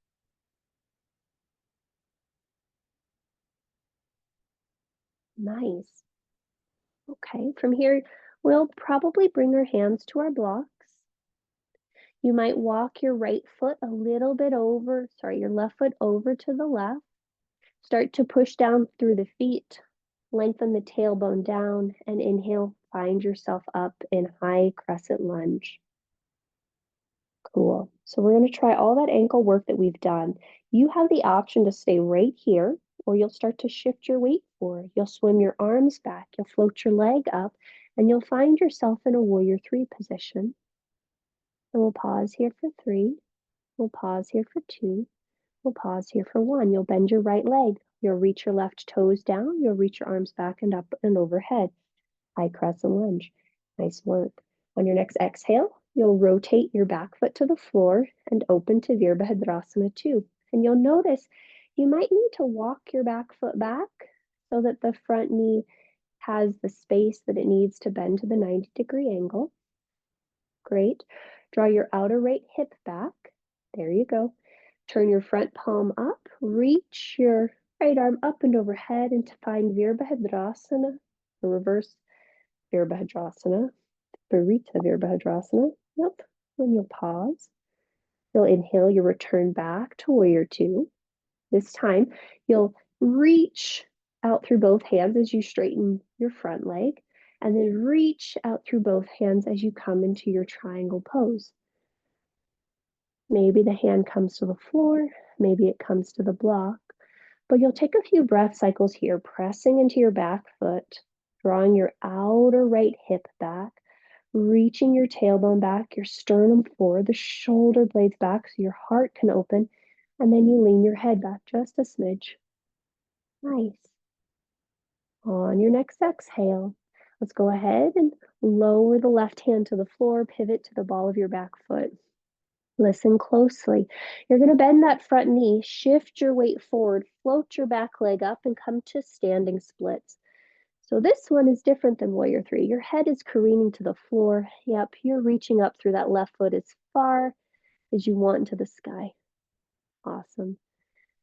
Nice. Okay, from here, we'll probably bring our hands to our blocks. You might walk your right foot a little bit over, your left foot over to the left. Start to push down through the feet, lengthen the tailbone down, and inhale, find yourself up in high crescent lunge. Cool. So we're going to try all that ankle work that we've done. You have the option to stay right here, or you'll start to shift your weight forward. You'll swim your arms back, you'll float your leg up, and you'll find yourself in a warrior three position. And we'll pause here for 3. We'll pause here for 2. We'll pause here for 1. You'll bend your right leg. You'll reach your left toes down. You'll reach your arms back and up and overhead. High crescent lunge. Nice work. On your next exhale, you'll rotate your back foot to the floor and open to Virabhadrasana 2. And you'll notice you might need to walk your back foot back so that the front knee has the space that it needs to bend to the 90-degree angle. Great. Draw your outer right hip back. There you go. Turn your front palm up. Reach your right arm up and overhead and to find Virabhadrasana, the reverse Virabhadrasana, Parita Virabhadrasana. Yep. Then you'll pause. You'll inhale, you'll return back to warrior two. This time, you'll reach out through both hands as you straighten your front leg, and then reach out through both hands as you come into your triangle pose. Maybe the hand comes to the floor, maybe it comes to the block, but you'll take a few breath cycles here, pressing into your back foot, drawing your outer right hip back, reaching your tailbone back, your sternum forward, the shoulder blades back so your heart can open, and then you lean your head back just a smidge. Nice. On your next exhale, let's go ahead and lower the left hand to the floor, pivot to the ball of your back foot. Listen closely. You're going to bend that front knee, shift your weight forward, float your back leg up, and come to standing splits. So this one is different than warrior three. Your head is careening to the floor. Yep, you're reaching up through that left foot as far as you want into the sky. Awesome.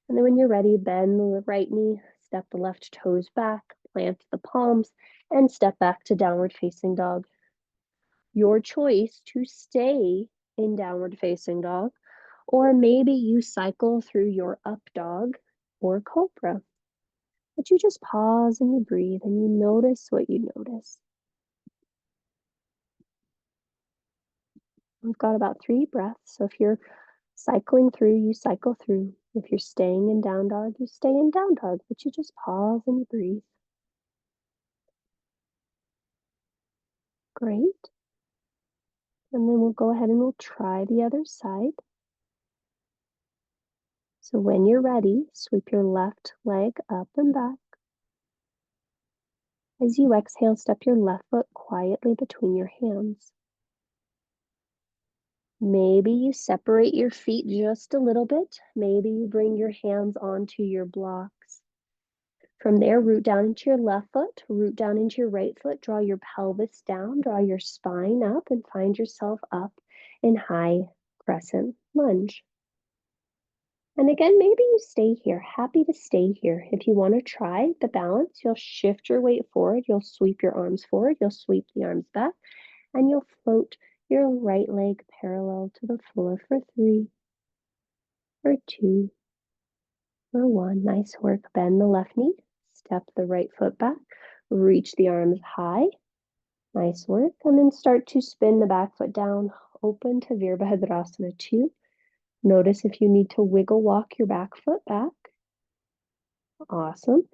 And then when you're ready, bend the right knee, step the left toes back, plant the palms, and step back to downward facing dog. Your choice to stay in downward facing dog, or maybe you cycle through your up dog or cobra. But you just pause and you breathe and you notice what you notice. We've got about 3 breaths. So if you're cycling through, you cycle through. If you're staying in down dog, you stay in down dog, but you just pause and you breathe. Great. And then we'll go ahead and we'll try the other side. So when you're ready, sweep your left leg up and back. As you exhale, step your left foot quietly between your hands. Maybe you separate your feet just a little bit. Maybe you bring your hands onto your blocks. From there, root down into your left foot, root down into your right foot, draw your pelvis down, draw your spine up, and find yourself up in high crescent lunge. And again, maybe you stay here, happy to stay here. If you want to try the balance, you'll shift your weight forward, you'll sweep your arms forward, you'll sweep the arms back, and you'll float your right leg parallel to the floor for 3, or 2, or 1. Nice work. Bend the left knee, step the right foot back, reach the arms high. Nice work. And then start to spin the back foot down, open to Virabhadrasana 2. Notice if you need to wiggle walk your back foot back. Awesome. And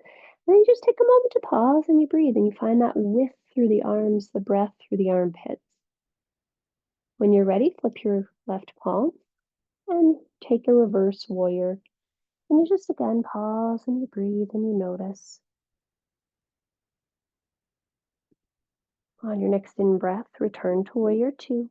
then you just take a moment to pause and you breathe and you find that width through the arms, the breath through the armpits. When you're ready, flip your left palm and take a reverse warrior. And you just again pause and you breathe and you notice. On your next in breath, return to warrior 2.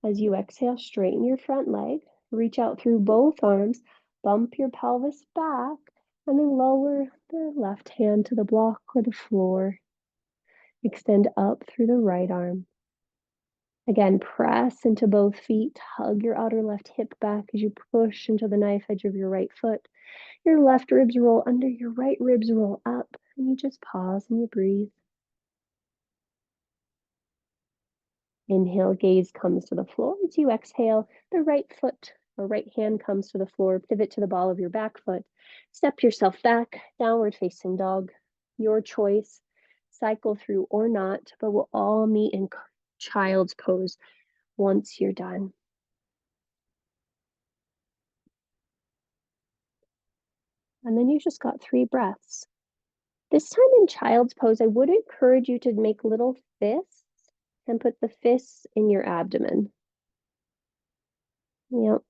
As you exhale, straighten your front leg, reach out through both arms, bump your pelvis back, and then lower the left hand to the block or the floor. Extend up through the right arm. Again, press into both feet, hug your outer left hip back as you push into the knife edge of your right foot. Your left ribs roll under, your right ribs roll up, and you just pause and you breathe. Inhale, gaze comes to the floor. As you exhale, the right foot or right hand comes to the floor, pivot to the ball of your back foot. Step yourself back, downward facing dog. Your choice, cycle through or not, but we'll all meet in child's pose once you're done. And then you just got 3 breaths. This time in child's pose, I would encourage you to make little fists and put the fists in your abdomen. Yep.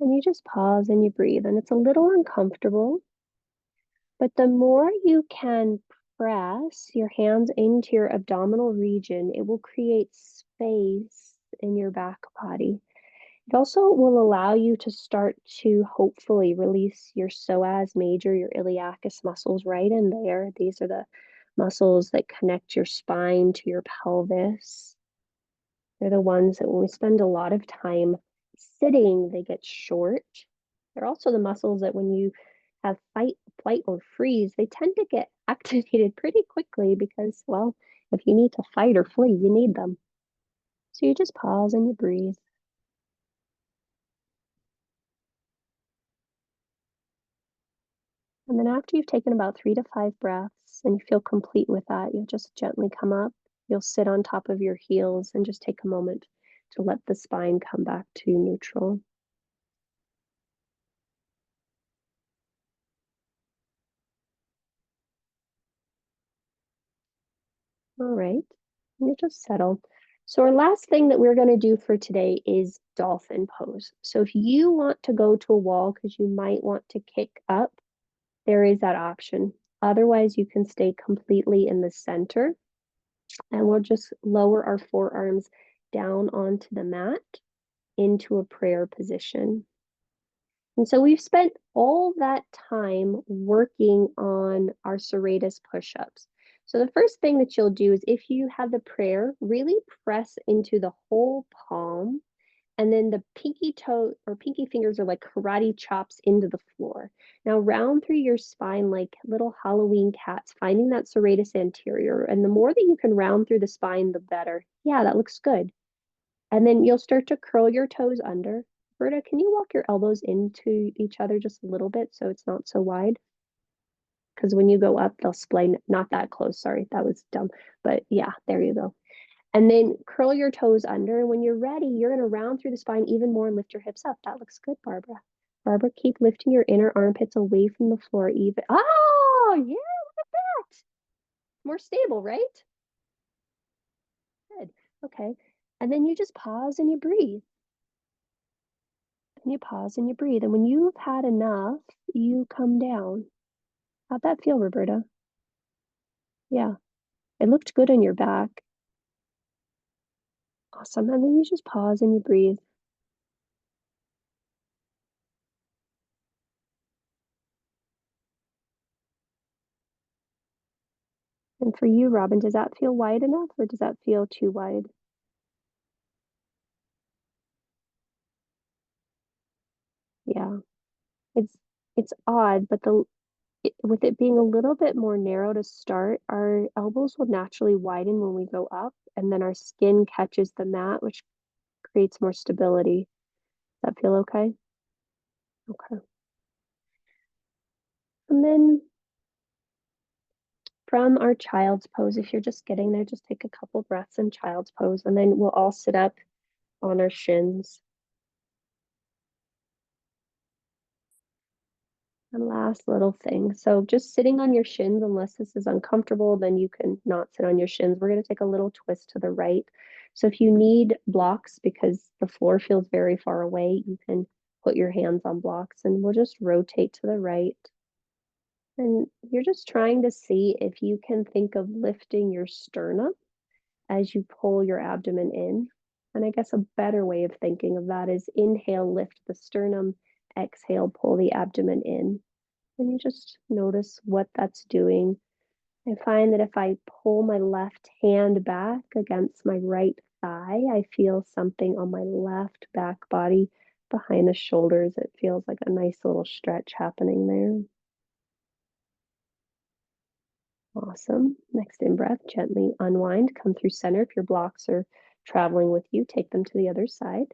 And you just pause and you breathe. And it's a little uncomfortable, but the more you can press your hands into your abdominal region, it will create space in your back body. It also will allow you to start to hopefully release your psoas major, your iliacus muscles right in there. These are the muscles that connect your spine to your pelvis. They're the ones that when we spend a lot of time sitting, they get short. They're also the muscles that when you have fight, flight, or freeze, they tend to get activated pretty quickly because, well, if you need to fight or flee, you need them. So you just pause and you breathe. And then after you've taken about 3 to 5 breaths and you feel complete with that, you'll just gently come up. You'll sit on top of your heels and just take a moment to let the spine come back to neutral. All right. And you just settle. So our last thing that we're going to do for today is dolphin pose. So if you want to go to a wall because you might want to kick up, there is that option. Otherwise, you can stay completely in the center and we'll just lower our forearms down onto the mat into a prayer position. And so we've spent all that time working on our serratus push-ups. So the first thing that you'll do is if you have the prayer, really press into the whole palm, and then the pinky toe or pinky fingers are like karate chops into the floor. Now round through your spine like little Halloween cats, finding that serratus anterior. And the more that you can round through the spine, the better. Yeah, that looks good. And then you'll start to curl your toes under. Berta, can you walk your elbows into each other just a little bit so it's not so wide? Because when you go up, they'll splay not that close. Sorry, that was dumb. But yeah, there you go. And then curl your toes under. And when you're ready, you're going to round through the spine even more and lift your hips up. That looks good, Barbara. Barbara, keep lifting your inner armpits away from the floor even. Oh, yeah, look at that. More stable, right? Good. Okay. And then you just pause and you breathe. And you pause and you breathe. And when you've had enough, you come down. How'd that feel, Roberta? Yeah, it looked good on your back. Awesome. And then you just pause and you breathe. And for you, Robin, does that feel wide enough or does that feel too wide? Yeah, it's it's odd, but with it being a little bit more narrow to start, our elbows will naturally widen when we go up, and then our skin catches the mat, which creates more stability. Does that feel okay? Okay. And then from our child's pose, if you're just getting there, just take a couple breaths in child's pose, and then we'll all sit up on our shins. And last little thing. So just sitting on your shins, unless this is uncomfortable, then you can not sit on your shins. We're going to take a little twist to the right. So if you need blocks because the floor feels very far away, you can put your hands on blocks and we'll just rotate to the right. And you're just trying to see if you can think of lifting your sternum as you pull your abdomen in. And I guess a better way of thinking of that is inhale, lift the sternum, exhale, pull the abdomen in. And you just notice what that's doing. I find that if I pull my left hand back against my right thigh, I feel something on my left back body behind the shoulders. It feels like a nice little stretch happening there. Awesome. Next in breath, gently unwind, come through center if your blocks are traveling with you, take them to the other side.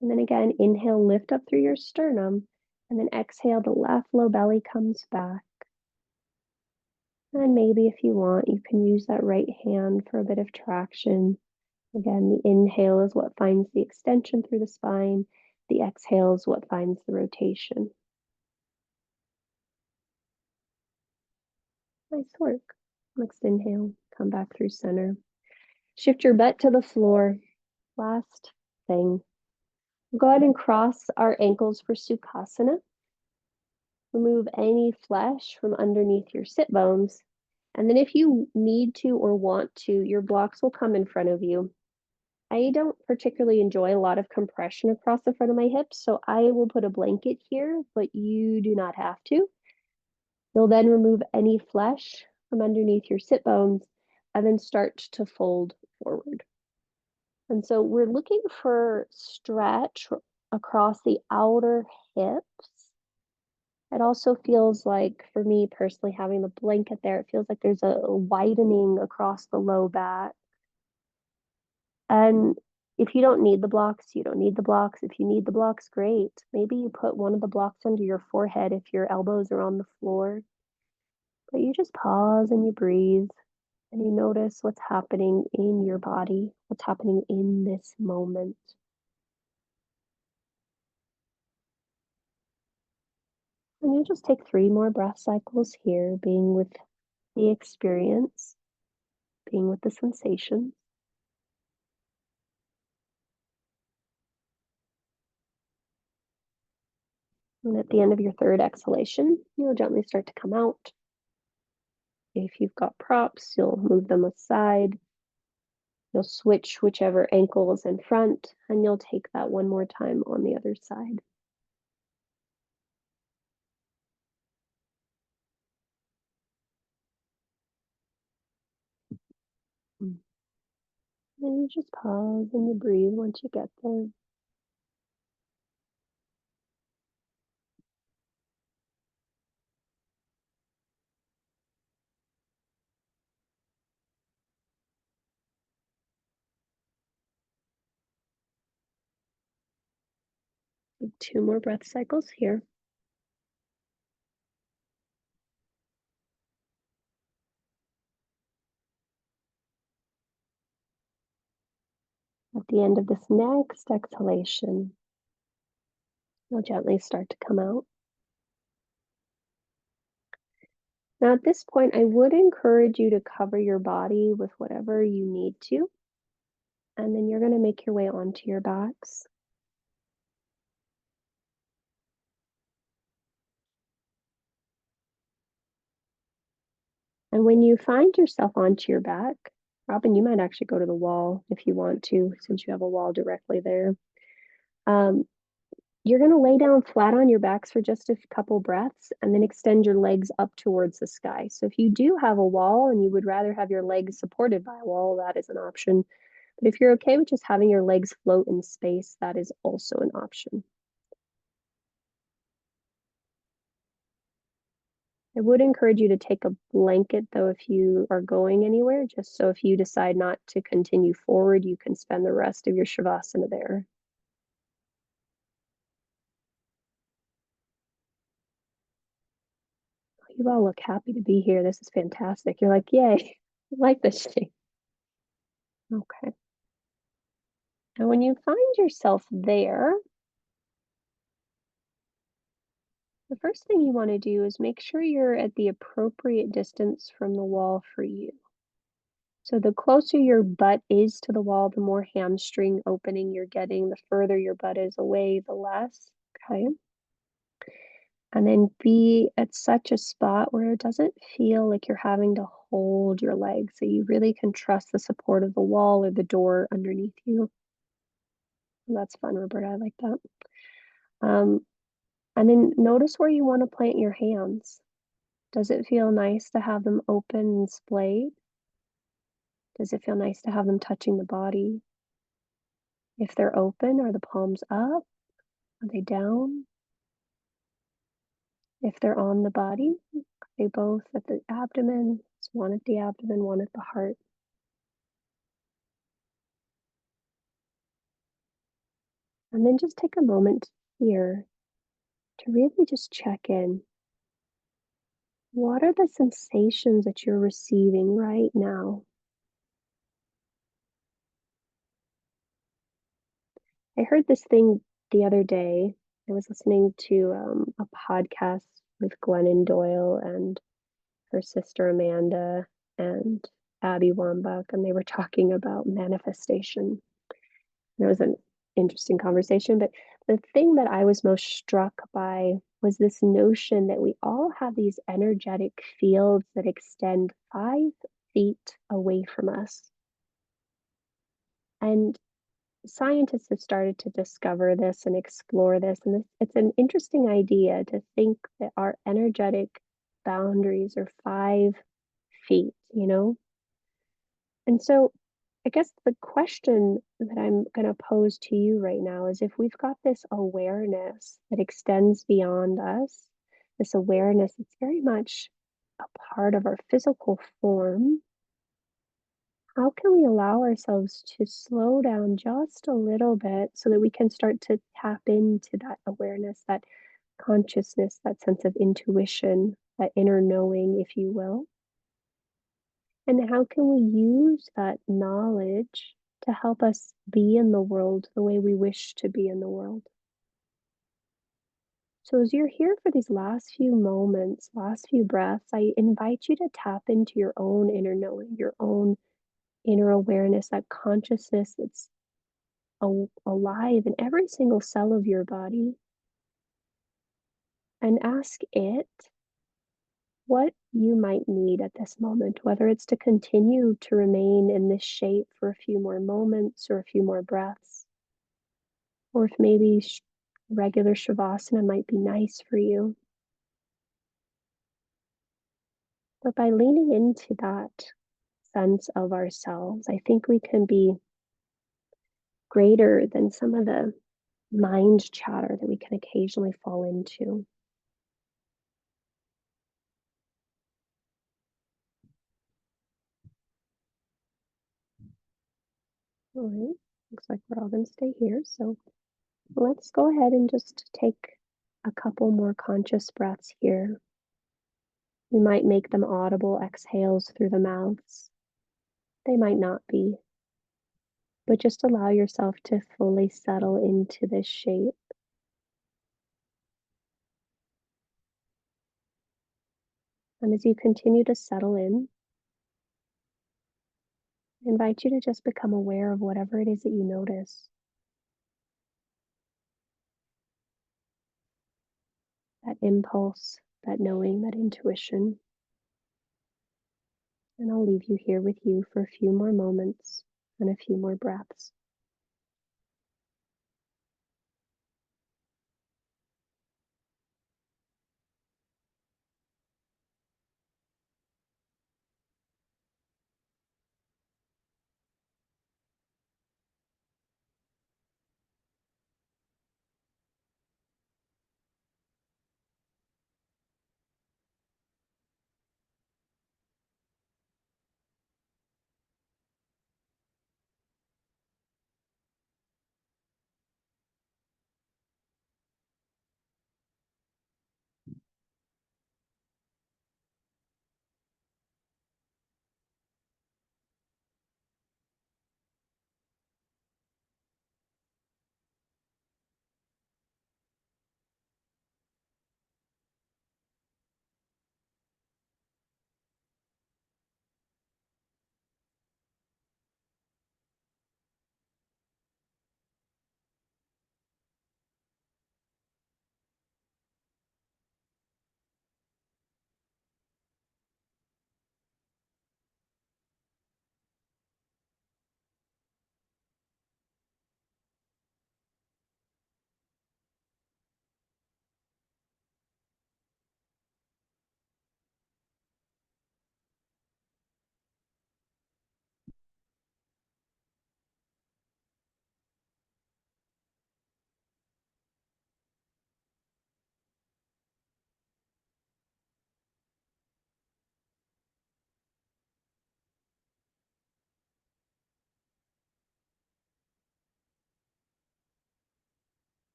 And then again, inhale, lift up through your sternum, and then exhale, the left low belly comes back. And maybe if you want, you can use that right hand for a bit of traction. Again, the inhale is what finds the extension through the spine. The exhale is what finds the rotation. Nice work. Next inhale, come back through center. Shift your butt to the floor. Last thing. Go ahead and cross our ankles for Sukhasana. Remove any flesh from underneath your sit bones. And then if you need to or want to, your blocks will come in front of you. I don't particularly enjoy a lot of compression across the front of my hips, so I will put a blanket here, but you do not have to. You'll then remove any flesh from underneath your sit bones and then start to fold forward. And so we're looking for stretch across the outer hips. It also feels like, for me personally, having the blanket there, it feels like there's a widening across the low back. And if you don't need the blocks, you don't need the blocks. If you need the blocks, great. Maybe you put one of the blocks under your forehead if your elbows are on the floor. But you just pause and you breathe and you notice what's happening in your body, what's happening in this moment. And you just take 3 more breath cycles here, being with the experience, being with the sensations. And at the end of your 3rd exhalation, you'll gently start to come out. If you've got props, you'll move them aside. You'll switch whichever ankle is in front, and you'll take that one more time on the other side. Mm. And you just pause and you breathe once you get there. Take 2 more breath cycles here. At the end of this next exhalation, you'll gently start to come out. Now, at this point, I would encourage you to cover your body with whatever you need to, and then you're going to make your way onto your backs. And when you find yourself onto your back, Robin, you might actually go to the wall if you want to, since you have a wall directly there. Um, you're going to lay down flat on your backs for just a couple breaths and then extend your legs up towards the sky. So if you do have a wall and you would rather have your legs supported by a wall, that is an option. But if you're okay with just having your legs float in space, that is also an option. I would encourage you to take a blanket, though, if you are going anywhere, just so if you decide not to continue forward, you can spend the rest of your Shavasana there. You all look happy to be here. This is fantastic. You're like, yay, I like this shape. Okay. And when you find yourself there, the first thing you want to do is make sure you're at the appropriate distance from the wall for you. So the closer your butt is to the wall, the more hamstring opening you're getting. The further your butt is away, the less. Okay. And then be at such a spot where it doesn't feel like you're having to hold your legs. So you really can trust the support of the wall or the door underneath you. That's fun, Roberta. I like that. Um, and then notice where you want to plant your hands. Does it feel nice to have them open and splayed? Does it feel nice to have them touching the body? If they're open, are the palms up? Are they down? If they're on the body, are they both at the abdomen? It's one at the abdomen, one at the heart. And then just take a moment here to really just check in. What are the sensations that you're receiving right now? I heard this thing the other day. I was listening to a podcast with Glennon Doyle and her sister Amanda and Abby Wambach, and they were talking about manifestation. And it was an interesting conversation, but the thing that I was most struck by was this notion that we all have these energetic fields that extend 5 feet away from us. And scientists have started to discover this and explore this, and it's an interesting idea to think that our energetic boundaries are 5 feet, you know? And so I guess the question that I'm going to pose to you right now is if we've got this awareness that extends beyond us, this awareness that's very much a part of our physical form, how can we allow ourselves to slow down just a little bit so that we can start to tap into that awareness, that consciousness, that sense of intuition, that inner knowing, if you will? And how can we use that knowledge to help us be in the world the way we wish to be in the world? So, as you're here for these last few moments, last few breaths, I invite you to tap into your own inner knowing, your own inner awareness, that consciousness that's alive in every single cell of your body, and ask it what you might need at this moment, whether it's to continue to remain in this shape for a few more moments or a few more breaths, or if maybe regular shavasana might be nice for you. But by leaning into that sense of ourselves, I think we can be greater than some of the mind chatter that we can occasionally fall into. All right, looks like we're all going to stay here. So let's go ahead and just take a couple more conscious breaths here. You might make them audible exhales through the mouths. They might not be, but just allow yourself to fully settle into this shape. And as you continue to settle in, I invite you to just become aware of whatever it is that you notice. That impulse, that knowing, that intuition. And I'll leave you here with you for a few more moments and a few more breaths.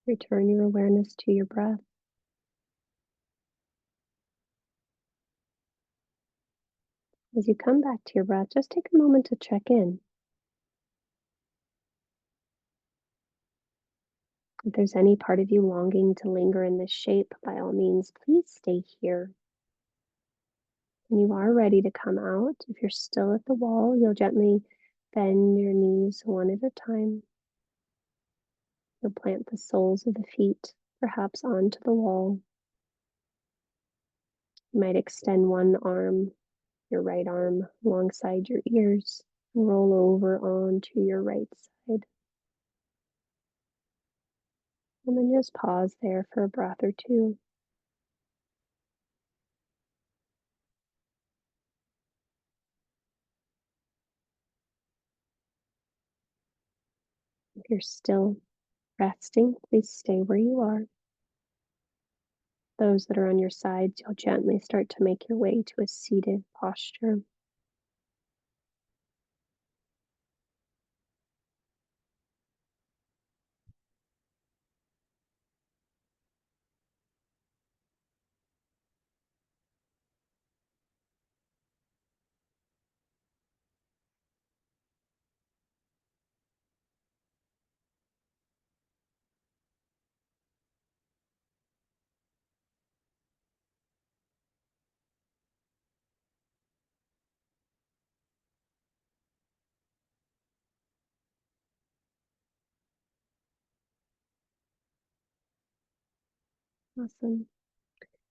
Return your awareness to your breath. As you come back to your breath, just take a moment to check in. If there's any part of you longing to linger in this shape, by all means, please stay here. When you are ready to come out, if you're still at the wall, you'll gently bend your knees one at a time. You'll plant the soles of the feet, perhaps onto the wall. You might extend one arm, your right arm, alongside your ears, and roll over onto your right side. And then just pause there for a breath or two. If you're still resting, please stay where you are. Those that are on your sides, you'll gently start to make your way to a seated posture. Awesome.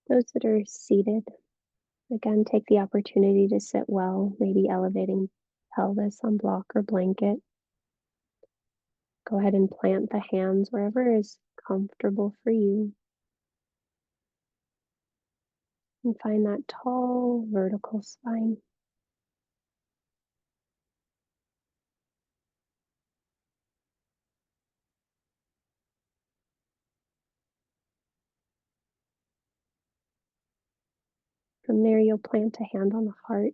Those that are seated, again, take the opportunity to sit well, maybe elevating pelvis on block or blanket. Go ahead and plant the hands wherever is comfortable for you. And find that tall vertical spine. From there, you'll plant a hand on the heart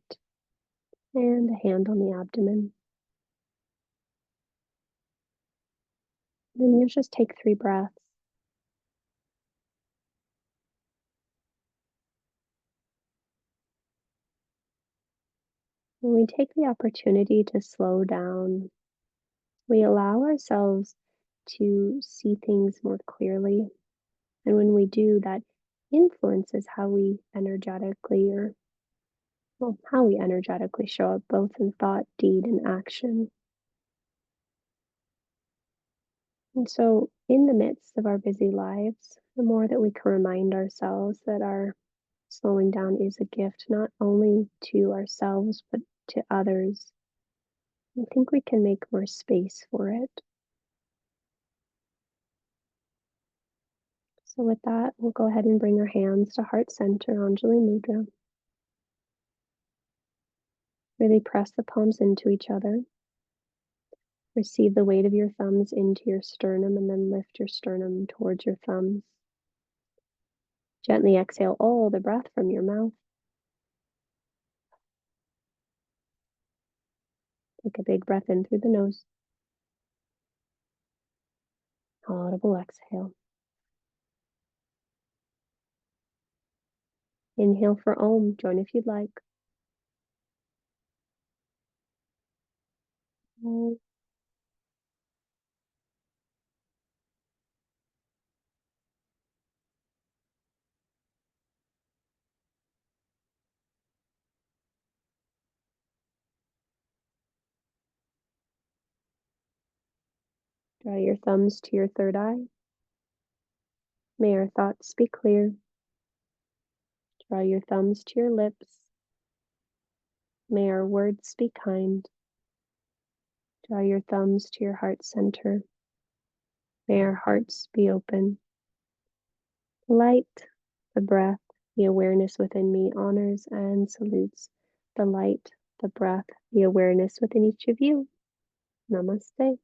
and a hand on the abdomen. Then you'll just take 3 breaths. When we take the opportunity to slow down, we allow ourselves to see things more clearly. And when we do, that influences how we energetically, or well, how we energetically show up both in thought, deed, and action. And so, in the midst of our busy lives, the more that we can remind ourselves that our slowing down is a gift, not only to ourselves, but to others, I think we can make more space for it. So, with that, we'll go ahead and bring our hands to heart center, Anjali Mudra. Really press the palms into each other. Receive the weight of your thumbs into your sternum and then lift your sternum towards your thumbs. Gently exhale all the breath from your mouth. Take a big breath in through the nose. Audible exhale. Inhale for Om. Join if you'd like. Om. Draw your thumbs to your third eye. May our thoughts be clear. Draw your thumbs to your lips. May our words be kind. Draw your thumbs to your heart center. May our hearts be open. Light, the breath, the awareness within me honors and salutes the light, the breath, the awareness within each of you. Namaste.